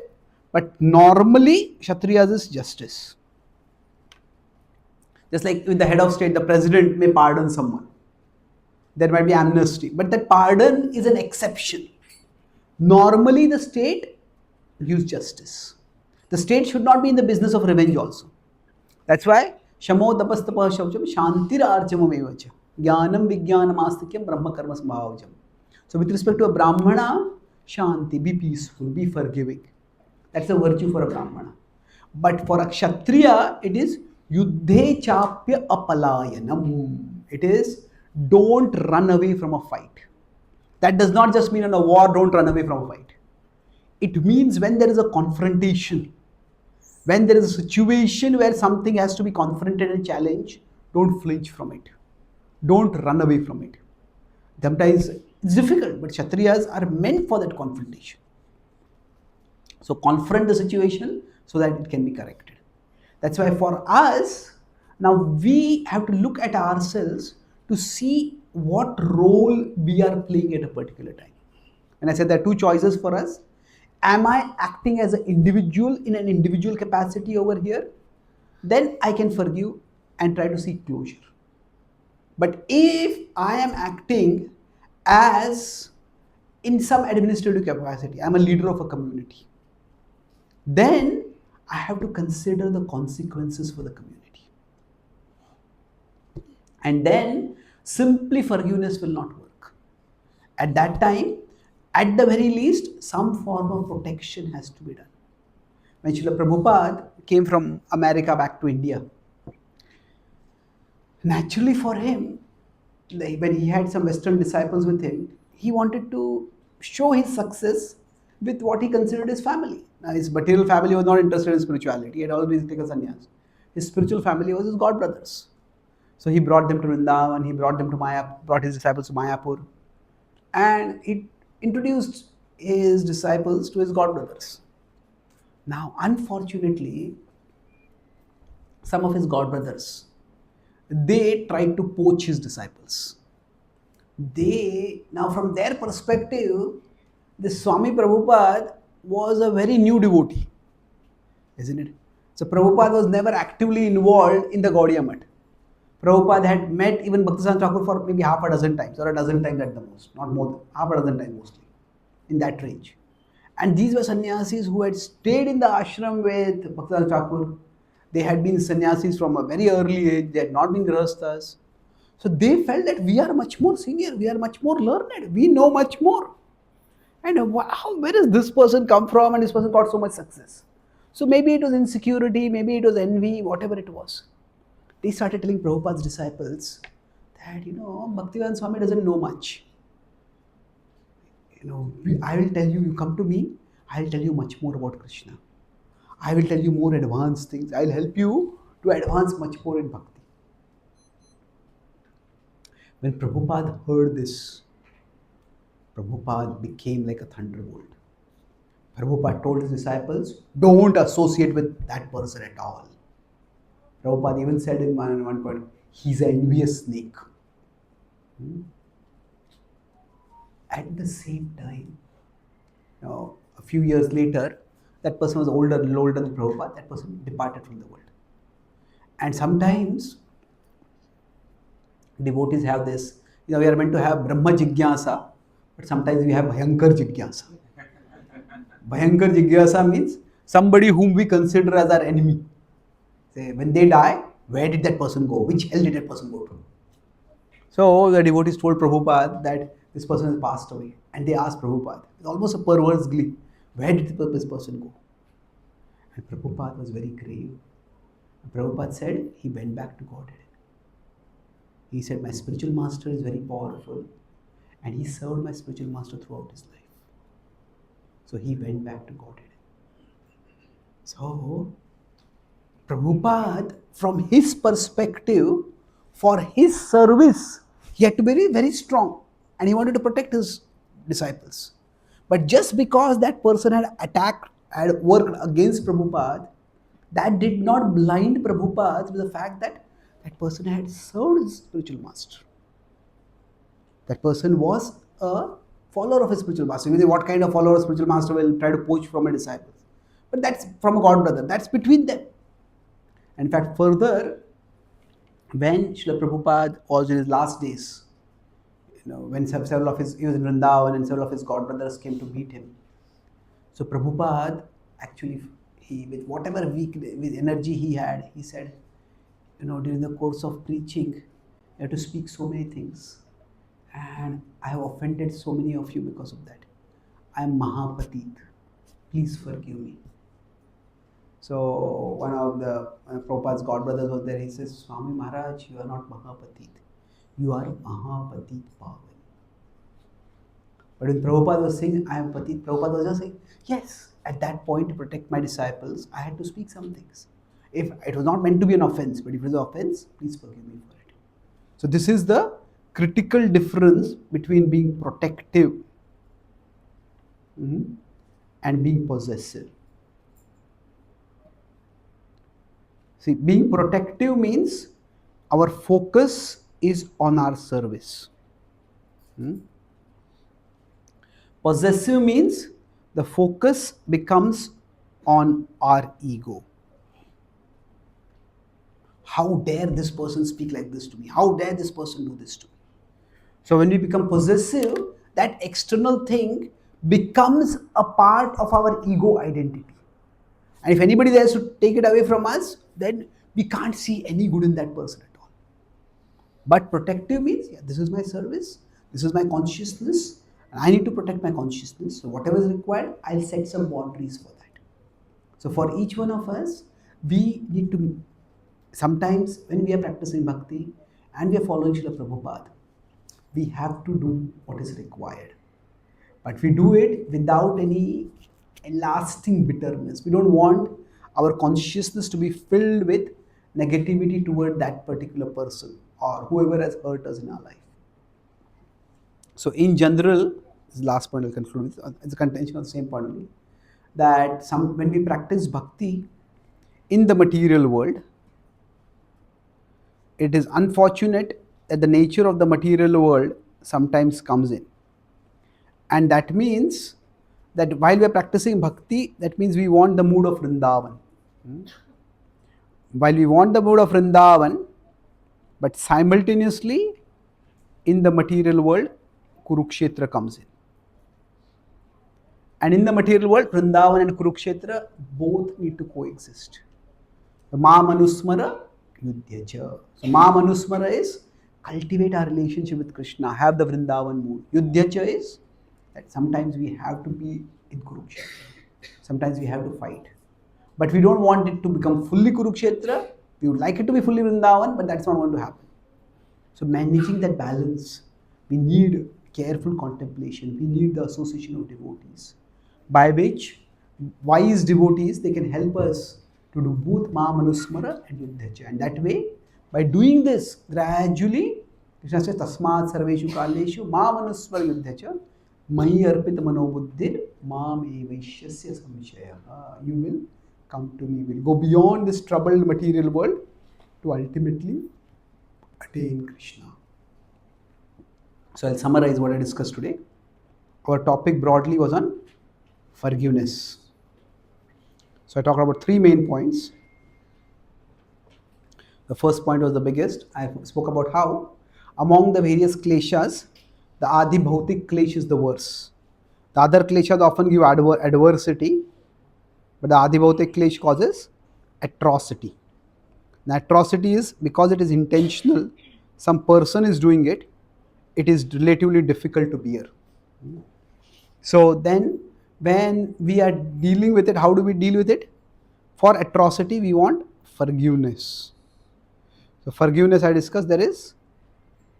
but normally Kshatriyas is justice. Just like with the head of state, the president may pardon someone. There might be amnesty, but that pardon is an exception. Normally the state gives justice. The state should not be in the business of revenge also. That's why Shamo tapastapa shaucham shantir archamam evacha jnanam vijnanam astikyam brahma karma sambhavajam. So with respect to a Brahmana, shanti, be peaceful, be forgiving. That's a virtue for a Brahmana. But for a Kshatriya, it is yuddhe chapya apalayanam. It is don't run away from a fight. That does not just mean in a war, don't run away from a fight. It means when there is a confrontation, when there is a situation where something has to be confronted and challenged, don't flinch from it. Don't run away from it. Sometimes it's difficult, but Kshatriyas are meant for that confrontation. So confront the situation so that it can be corrected. That's why for us, now we have to look at ourselves to see what role we are playing at a particular time. And I said there are two choices for us. Am I acting as an individual in an individual capacity over here? Then I can forgive and try to seek closure. But if I am acting as in some administrative capacity, I'm a leader of a community, then I have to consider the consequences for the community. And then simply forgiveness will not work. At that time, at the very least, some form of protection has to be done. When Srila Prabhupada came from America back to India, naturally for him, when he had some Western disciples with him, he wanted to show his success with what he considered his family. Now, his material family was not interested in spirituality. He had always taken sannyas. His spiritual family was his god brothers. So he brought them to Vrindavan, he brought them to brought his disciples to Mayapur, and he introduced his disciples to his god brothers. Now, unfortunately, some of his god brothers, they tried to poach his disciples. Now from their perspective, the Swami Prabhupada was a very new devotee, isn't it? So Prabhupada was never actively involved in the Gaudiya Math. Prabhupada had met even Bhaktisiddhanta Thakur for maybe half a dozen times or a dozen times at the most, not more than half a dozen times mostly, in that range. And these were sannyasis who had stayed in the ashram with Bhaktisiddhanta Thakur. They had been sannyasis from a very early age, they had not been grahasthas. So they felt that we are much more senior, we are much more learned, we know much more. And where does this person come from and this person got so much success? So maybe it was insecurity, maybe it was envy, whatever it was. They started telling Prabhupada's disciples that, Bhaktivedanta Swami doesn't know much. I will tell you, you come to me, I will tell you much more about Krishna. I will tell you more advanced things. I will help you to advance much more in bhakti. When Prabhupada heard this, Prabhupada became like a thunderbolt. Prabhupada told his disciples, don't associate with that person at all. Prabhupada even said in one point, he's an envious snake. At the same time, a few years later, that person was older than Prabhupada, that person departed from the world. And sometimes devotees have this, we are meant to have Brahma Jigyasa, but sometimes we have Bhayankar Jigyasa. Bhayankar Jigyasa means somebody whom we consider as our enemy. Say, when they die, where did that person go? Which hell did that person go to? So the devotees told Prabhupada that this person has passed away. And they asked Prabhupada, it's almost a perverse glee, where did this person go? And Prabhupada was very grave. Prabhupada said he went back to Godhead. He said, my spiritual master is very powerful and he served my spiritual master throughout his life. So he went back to Godhead. So Prabhupada, from his perspective, for his service, he had to be very, very strong and he wanted to protect his disciples. But just because that person had worked against Prabhupada, that did not blind Prabhupada to the fact that that person had served his spiritual master. That person was a follower of his spiritual master. You say, what kind of follower of spiritual master will try to poach from a disciple? But that's from a god brother. That's between them. In fact, further, when Srila Prabhupada was in his last days, when several of his, he was in Vrindavan and several of his god brothers came to meet him. So Prabhupada actually, with whatever with energy he had, he said, during the course of preaching, you have to speak so many things. And I have offended so many of you because of that. I am Mahapatit. Please forgive me. So one of the Prabhupada's god brothers was there. He says, Swami Maharaj, you are not Mahapatit. You are Mahapatit Pavan. But when Prabhupada was saying, I am Patit, Prabhupada was just saying, yes, at that point to protect my disciples, I had to speak some things. If it was not meant to be an offense, but if it was an offense, please forgive me for it. So this is the critical difference between being protective and being possessive. See, being protective means our focus is on our service. Possessive means the focus becomes on our ego. How dare this person speak like this to me? How dare this person do this to me? So when we become possessive, that external thing becomes a part of our ego identity. And if anybody dares to take it away from us, then we can't see any good in that person at all. But protective means, yeah, this is my service, this is my consciousness, and I need to protect my consciousness. So whatever is required, I'll set some boundaries for that. So for each one of us, we need to, sometimes when we are practicing bhakti and we are following Srila Prabhupada, we have to do what is required. But we do it without any lasting bitterness. We don't want our consciousness to be filled with negativity toward that particular person or whoever has hurt us in our life. So in general, this is the last point I'll conclude with. It's a contention of the same point only. That when we practice bhakti in the material world, it is unfortunate that the nature of the material world sometimes comes in. And that means that while we are practicing bhakti, that means we want the mood of Vrindavan. While we want the mood of Vrindavan, but simultaneously in the material world, Kurukshetra comes in. And in the material world, Vrindavan and Kurukshetra both need to coexist. The Ma Manusmara, Yudhyacha. So Ma Manusmara is cultivate our relationship with Krishna, have the Vrindavan mood. Yudhyacha is that sometimes we have to be in Kurukshetra. Sometimes we have to fight. But we don't want it to become fully Kurukshetra. We would like it to be fully Vrindavan, but that's not going to happen. So managing that balance, we need careful contemplation. We need the association of devotees, by which wise devotees, they can help us to do both Ma Manusmara and Yudhyacha. And that way, by doing this gradually, Krishna says, Tasmat Sarveshu Kaleshu Ma Manusmara Yudhyacha Mahi Arpit Manobuddhir Mam Evaishyasya Samshaya. You will come to me, will go beyond this troubled material world to ultimately attain Krishna. So I'll summarize what I discussed today. Our topic broadly was on forgiveness. So I talked about three main points. The first point was the biggest. I spoke about how among the various kleshas, the Adi Bhautik klesh is the worst. The other kleshas often give adversity, but the Adi Bhautik klesh causes atrocity. The atrocity is because it is intentional, some person is doing it, it is relatively difficult to bear. So then when we are dealing with it, how do we deal with it? For atrocity, we want forgiveness. So forgiveness, I discussed, there is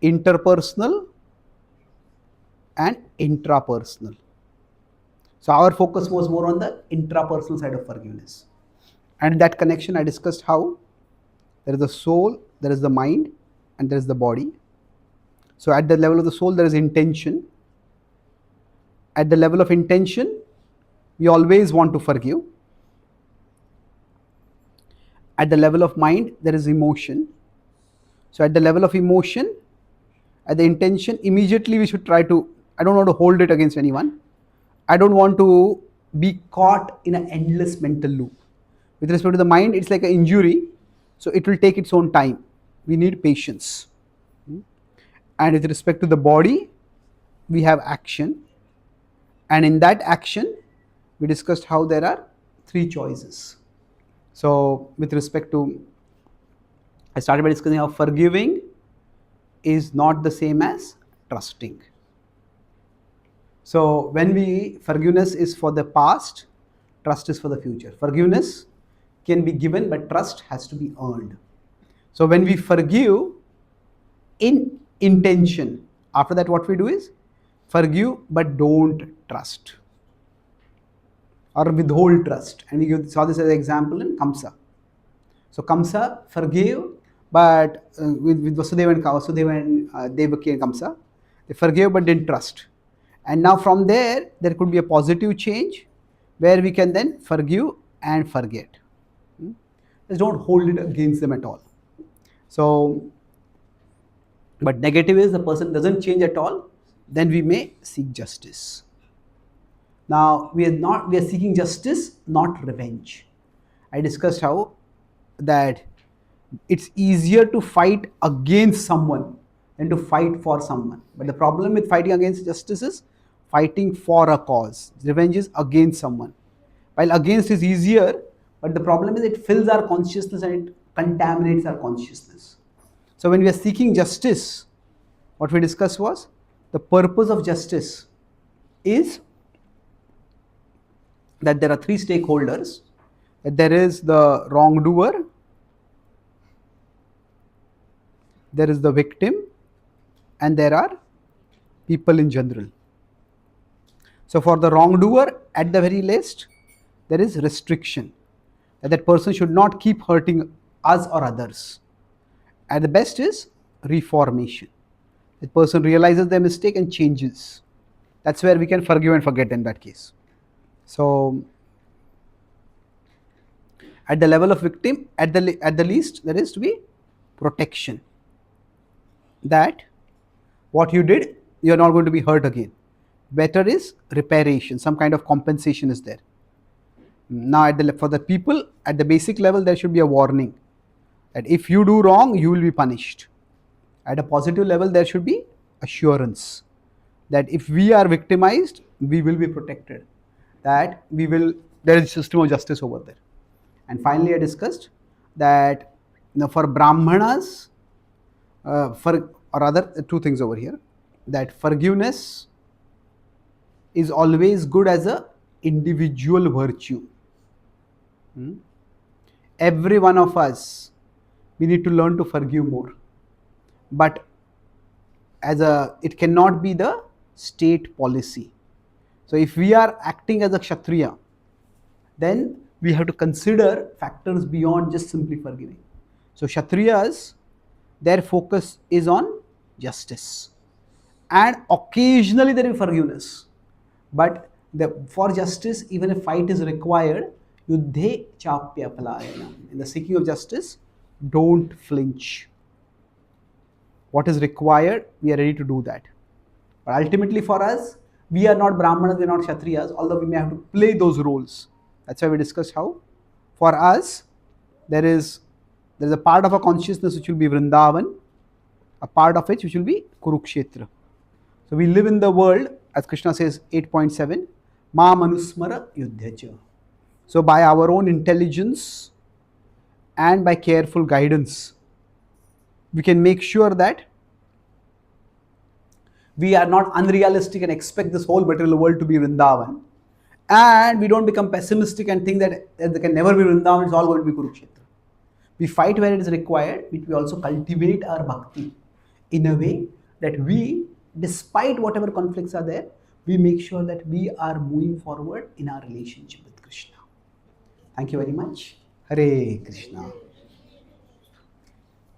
interpersonal and intrapersonal. So our focus was more on the intrapersonal side of forgiveness. And in that connection, I discussed how there is the soul, there is the mind, and there is the body. So at the level of the soul, there is intention. At the level of intention, we always want to forgive. At the level of mind, there is emotion. So at the level of emotion, at the intention, immediately we should try to, I don't want to hold it against anyone. I don't want to be caught in an endless mental loop. With respect to the mind, it's like an injury, so it will take its own time. We need patience. And with respect to the body, we have action. And in that action, we discussed how there are three choices. So with respect to, I started by discussing how forgiving is not the same as trusting. So when forgiveness is for the past, trust is for the future. Forgiveness can be given, but trust has to be earned. So when we forgive in intention, after that what we do is, Forgive but don't trust or withhold trust. And we saw this as an example in Kamsa. So Kamsa forgave, but with Vasudeva and Devaki and Kamsa, they forgave but didn't trust. And now from there could be a positive change where we can then forgive and forget. Just don't hold it against them at all. So, but negative is the person doesn't change at all, then we may seek justice. Now we are seeking justice, not revenge. I discussed how that it's easier to fight against someone than to fight for someone. But the problem with fighting against justice is fighting for a cause. Revenge is against someone. While against is easier, but the problem is it fills our consciousness and it contaminates our consciousness. So when we are seeking justice, what we discussed was the purpose of justice is that there are three stakeholders, that there is the wrongdoer, there is the victim, and there are people in general. So for the wrongdoer, at the very least, there is restriction, that person should not keep hurting us or others. At the best is reformation. The person realizes their mistake and changes. That's where we can forgive and forget in that case. So at the level of victim, at the least, there is to be protection, that what you did, you are not going to be hurt again. Better is reparation, some kind of compensation is there. Now for the people, at the basic level, there should be a warning that if you do wrong, you will be punished. At a positive level, there should be assurance that if we are victimized, we will be protected, that there is a system of justice over there. And finally, I discussed that for Brahmanas, or rather two things over here, that forgiveness is always good as a individual virtue. Every one of us, we need to learn to forgive more, but it cannot be the state policy. So if we are acting as a Kshatriya, then we have to consider factors beyond just simply forgiving. So Kshatriyas, their focus is on justice, and occasionally there is forgiveness, but for justice, even if fight is required, yuddhe chapya palayana, in the seeking of justice, don't flinch. What is required, we are ready to do that. But ultimately for us, we are not Brahmanas, we are not Kshatriyas, although we may have to play those roles. That's why we discussed how for us there is a part of our consciousness which will be Vrindavan, a part of it which will be Kurukshetra. So we live in the world, as Krishna says 8.7, Ma manusmara yuddhacha. So by our own intelligence and by careful guidance, we can make sure that we are not unrealistic and expect this whole material world to be Vrindavan, and we don't become pessimistic and think that there can never be Vrindavan, it's all going to be Kurukshetra. We fight where it is required, but we also cultivate our bhakti in a way that we, despite whatever conflicts are there, we make sure that we are moving forward in our relationship with Krishna. Thank you very much. Hare Krishna.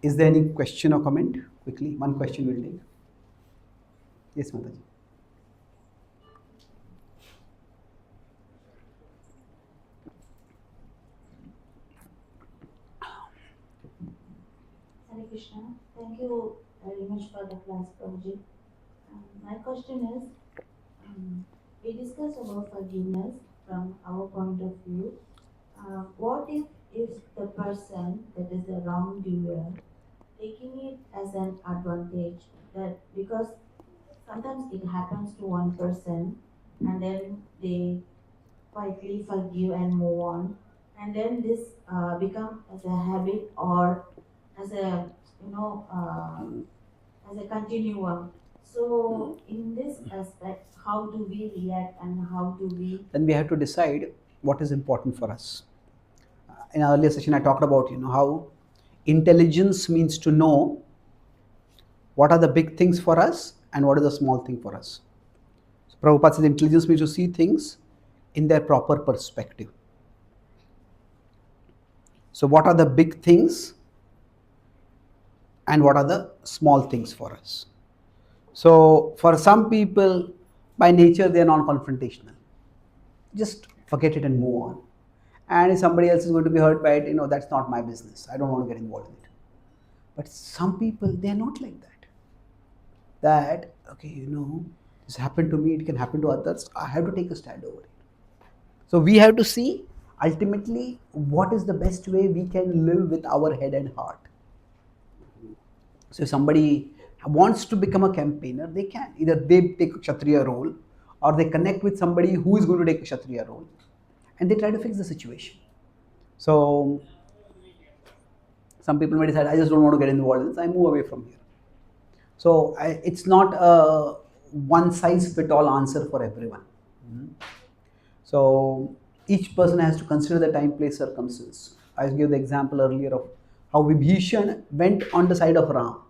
Is there any question or comment? Quickly, one question we'll take. Yes, Mataji. Hare Krishna. Thank you very much for the class, Prabhuji. My question is, we discussed about forgiveness from our point of view. What if the person that is the wrongdoer taking it as an advantage, that because sometimes it happens to one person and then they quietly forgive and move on, and then this become as a habit or as a as a continuum. So in this aspect, how do we react and how do we? Then we have to decide what is important for us. In our earlier session, I talked about how intelligence means to know what are the big things for us and what is the small thing for us. Prabhupada says intelligence means to see things in their proper perspective. So what are the big things and what are the small things for us? So for some people, by nature, they are non-confrontational. Just forget it and move on. And if somebody else is going to be hurt by it, that's not my business. I don't want to get involved in it. But some people, they are not like that. That, okay, this happened to me, it can happen to others. I have to take a stand over it. So we have to see ultimately what is the best way we can live with our head and heart. So if somebody wants to become a campaigner, they can. Either they take a Kshatriya role or they connect with somebody who is going to take a Kshatriya role and they try to fix the situation. So some people may decide, I just don't want to get involved in this, I move away from here. So it's not a one size fit all answer for everyone. So each person has to consider the time, place, circumstance. I gave the example earlier of how Vibhishan went on the side of Ram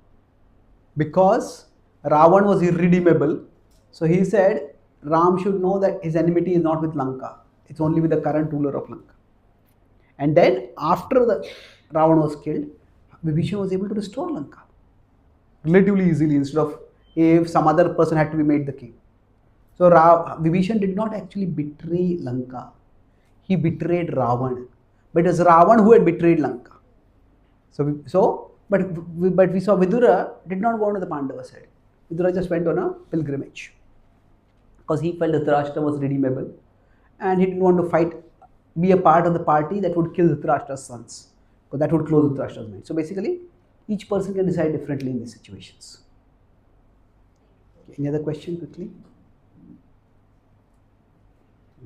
because Ravan was irredeemable. So he said Ram should know that his enmity is not with Lanka, it's only with the current ruler of Lanka. And then after the Ravan was killed, Vibhishan was able to restore Lanka relatively easily instead of if some other person had to be made the king. So Vibhishan did not actually betray Lanka. He betrayed Ravan. But it was Ravan who had betrayed Lanka. But we saw Vidura did not go on to the Pandava side. Vidura just went on a pilgrimage because he felt Dhritarashtra was redeemable and he didn't want to be a part of the party that would kill Dhritarashtra's sons because that would close Dhritarashtra's mind. So basically, each person can decide differently in these situations. Okay, any other question quickly?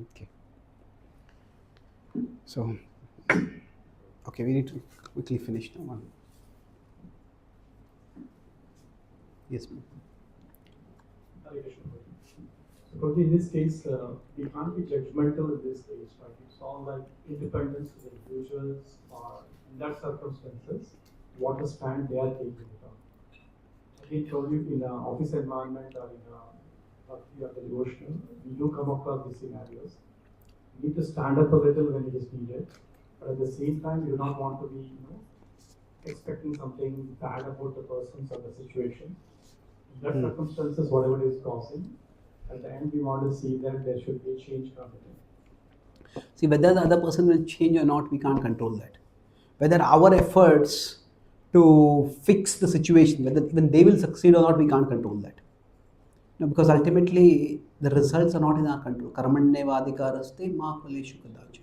Okay. So, okay, we need to quickly finish now. Yes, ma'am. So in this case, we can't be judgmental in this case, right? It's all like independence of the individuals or in that circumstances, what a stand they are taking. He told you in an office environment or in the devotional, we do come across these scenarios. You need to stand up a little when it is needed, but at the same time, you do not want to be, expecting something bad about the persons or the situation. In that circumstances, whatever it is causing, at the end, we want to see that there should be a change from it. See, whether the other person will change or not, we can't control that. Whether our efforts to fix the situation, whether even they will succeed or not, we can't control that. Because ultimately, the results are not in our control. Karmanyevadikaraste ma phaleshu kadachana.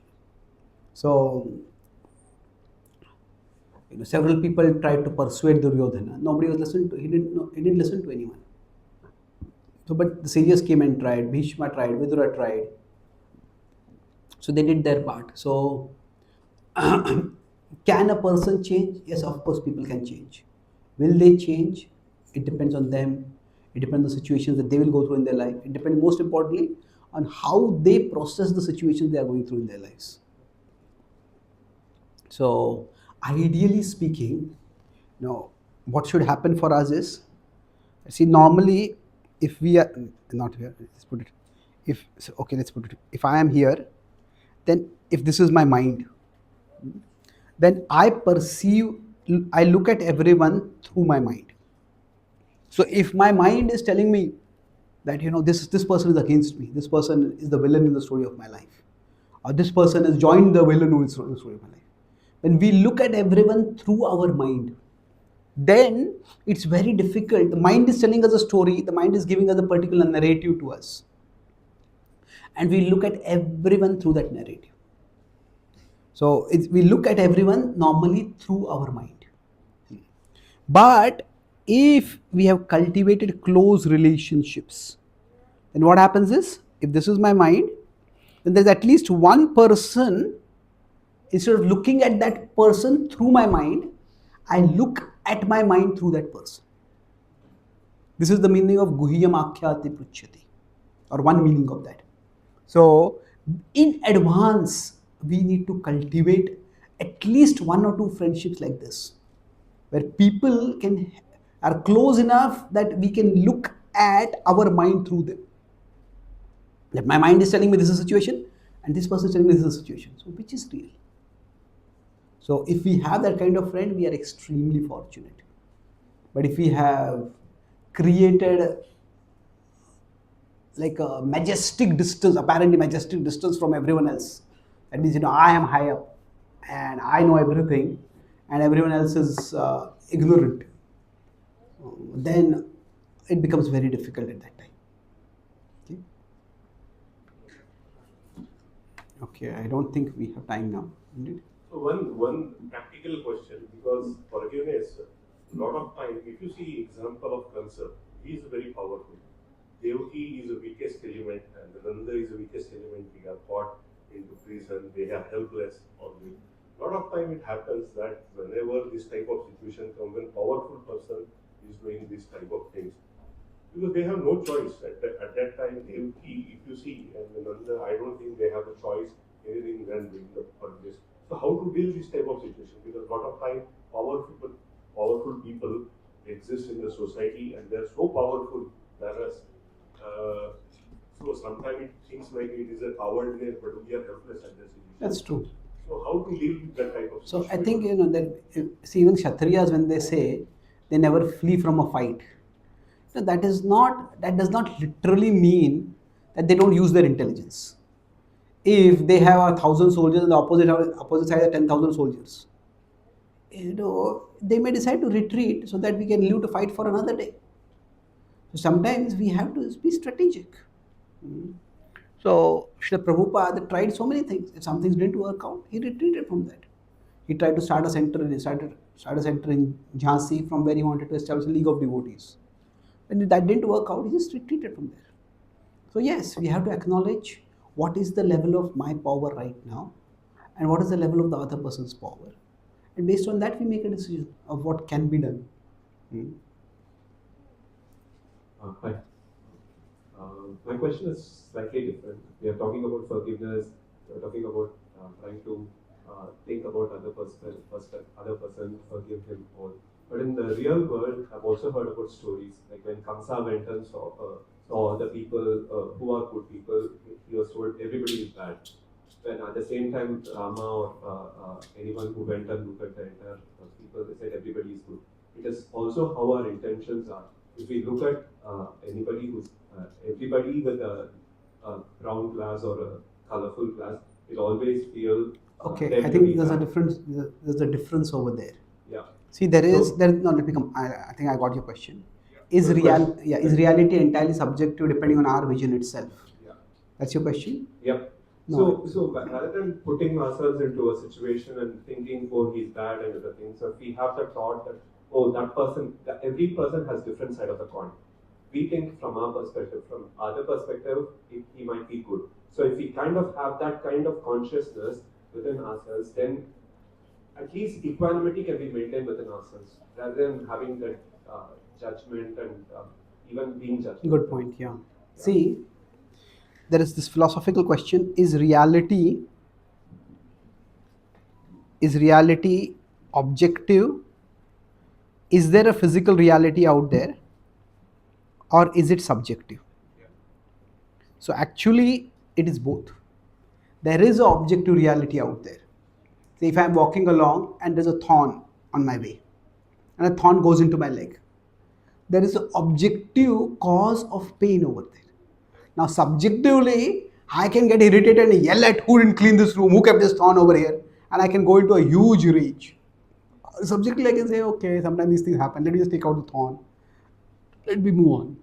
So, several people tried to persuade Duryodhana. Nobody was listening to. He didn't listen to anyone. So, but the sages came and tried. Bhishma tried. Vidura tried. So they did their part. So, can a person change? Yes, of course, people can change. Will they change? It depends on them. It depends on the situations that they will go through in their life. It depends, most importantly, on how they process the situations they are going through in their lives. So, ideally speaking, what should happen for us is, see, normally, if we are not here, let's put it. Let's put it. If I am here, then if this is my mind, then I look at everyone through my mind. So if my mind is telling me that this person is against me, this person is the villain in the story of my life, or this person has joined the villain in the story of my life, when we look at everyone through our mind, then it's very difficult. The mind is telling us a story, the mind is giving us a particular narrative to us, and we look at everyone through that narrative. So we look at everyone normally through our mind. But if we have cultivated close relationships, then what happens is, if this is my mind, then there's at least one person, instead of looking at that person through my mind, I look at my mind through that person. This is the meaning of guhyam akhyati pruchyati, or one meaning of that. So in advance, we need to cultivate at least one or two friendships like this, where people are close enough that we can look at our mind through them. That my mind is telling me this is a situation, and this person is telling me this is a situation. So which is real? So if we have that kind of friend, we are extremely fortunate. But if we have created like a majestic distance, apparently majestic distance from everyone else, that means I am high up and I know everything, and everyone else is ignorant, then it becomes very difficult at that time. Okay. Okay, I don't think we have time now. Indeed. So one practical question, because forgiveness, a lot of time, if you see example of Kansa, he is very powerful. Devaki is the weakest element, and Nanda is the weakest element. He got caught into prison. They are helpless. Always. A lot of time it happens that whenever this type of situation comes, when powerful person is doing this type of things, because they have no choice at that time. Devaki, if you see, and Nanda, I don't think they have a choice anything than doing the forgiveness. So how to deal this type of situation? Because a lot of time powerful people exist in the society, and they're so powerful that so sometimes it seems like it is a cowardness, but we are helpless at this situation. That's true. So how to deal with that type of So situation? I think that see, even Kshatriyas, when they say they never flee from a fight, that does not literally mean that they don't use their intelligence. If they have 1,000 soldiers and the opposite side have 10,000 soldiers, they may decide to retreat so that we can live to fight for another day. So sometimes we have to be strategic. So Srila Prabhupada tried so many things. If some things didn't work out, he retreated from that. He tried to start a center and start a center in Jhansi, from where he wanted to establish a league of devotees. When that didn't work out, he just retreated from there. So yes, we have to acknowledge what is the level of my power right now and what is the level of the other person's power. And based on that, we make a decision of what can be done. Hi. My question is slightly different. We are talking about forgiveness. We are talking about trying to think about other person, forgive him all. But in the real world, I've also heard about stories like when Kamsa went and saw the people who are good people. He was told everybody is bad. When at the same time, Rama or anyone who went and looked at the entire people, they said everybody is good. It is also how our intentions are. If we look at everybody with a brown glass or a colorful glass, it always feel. Okay, I think there's a difference. There's a difference over there. Yeah. See, there is no. Let me come. I think I got your question. Is reality entirely subjective depending on our vision itself? Yeah. That's your question. Yep. No. So rather than putting ourselves into a situation and thinking, oh, he's bad and other things, so if we have the thought that, oh, every person has different side of the coin. We think from our perspective, from other perspective, he might be good. So if we kind of have that kind of consciousness within ourselves, then at least equanimity can be maintained within ourselves, rather than having that judgment and even being judged. Good point. Yeah. See, there is this philosophical question: Is reality objective? Is there a physical reality out there, or is it subjective? So actually, it is both. There is an objective reality out there. Say if I'm walking along and there's a thorn on my way, and a thorn goes into my leg, there is an objective cause of pain over there. Now, subjectively, I can get irritated and yell at who didn't clean this room, who kept this thorn over here, and I can go into a huge rage. Subjectively, I can say, okay, sometimes these things happen. Let me just take out the thorn. Let me move on.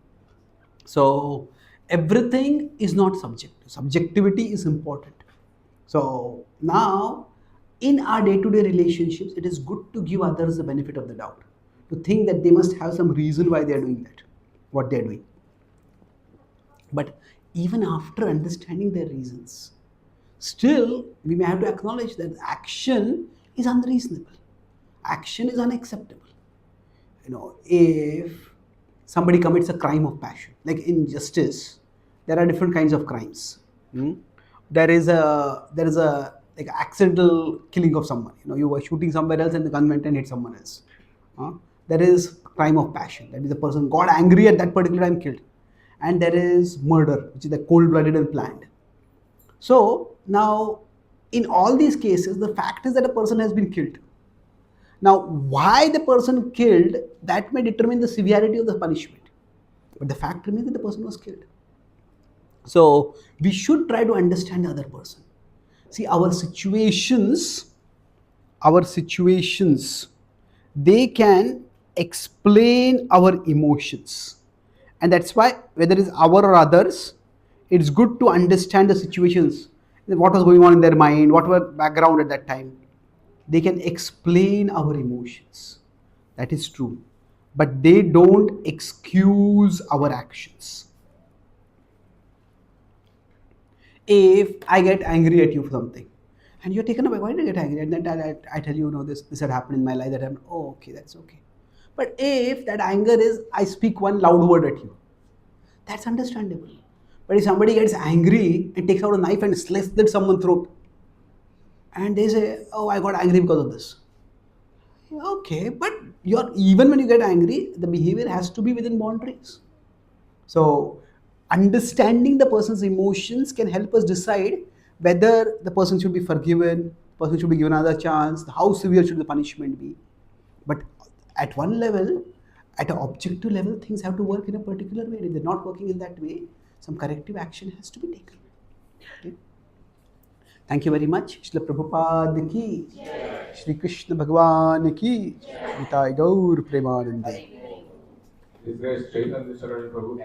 So, everything is not subjective. Subjectivity is important. So, now, in our day-to-day relationships, it is good to give others the benefit of the doubt. To think that they must have some reason why they are doing that, what they are doing. But even after understanding their reasons, still we may have to acknowledge that action is unreasonable. Action is unacceptable. If somebody commits a crime of passion, like in justice, there are different kinds of crimes. There is a like accidental killing of someone. You were shooting somewhere else and the gun went and hit someone else. There is crime of passion. That is, the person got angry at that particular time, killed. and there is murder, which is the cold-blooded and planned. So now, in all these cases, the fact is that a person has been killed. Now, why the person killed, that may determine the severity of the punishment. But the fact remains that the person was killed. So we should try to understand the other person. See, our situations, they can explain our emotions. And that's why, whether it's our or others, it's good to understand the situations, what was going on in their mind, what was background at that time. They can explain our emotions. That is true. But they don't excuse our actions. If I get angry at you for something, and you're taken aback, why did I get angry? And then I tell you, this had happened in my life, that I'm, oh, okay, that's okay. But if that anger is, I speak one loud word at you, that's understandable. But if somebody gets angry and takes out a knife and slits someone's throat, and they say, oh, I got angry because of this. Okay, but even when you get angry, the behavior has to be within boundaries. So, understanding the person's emotions can help us decide whether the person should be forgiven, the person should be given another chance, how severe should the punishment be. But at one level, at an objective level, things have to work in a particular way. If they're not working in that way, some corrective action has to be taken. Okay? Thank you very much. Shri Prabhupada ki, Shri Krishna Bhagwan ki, Nitai Gaur Premanande. His grace, Chaitanya, Charan, Prabhu.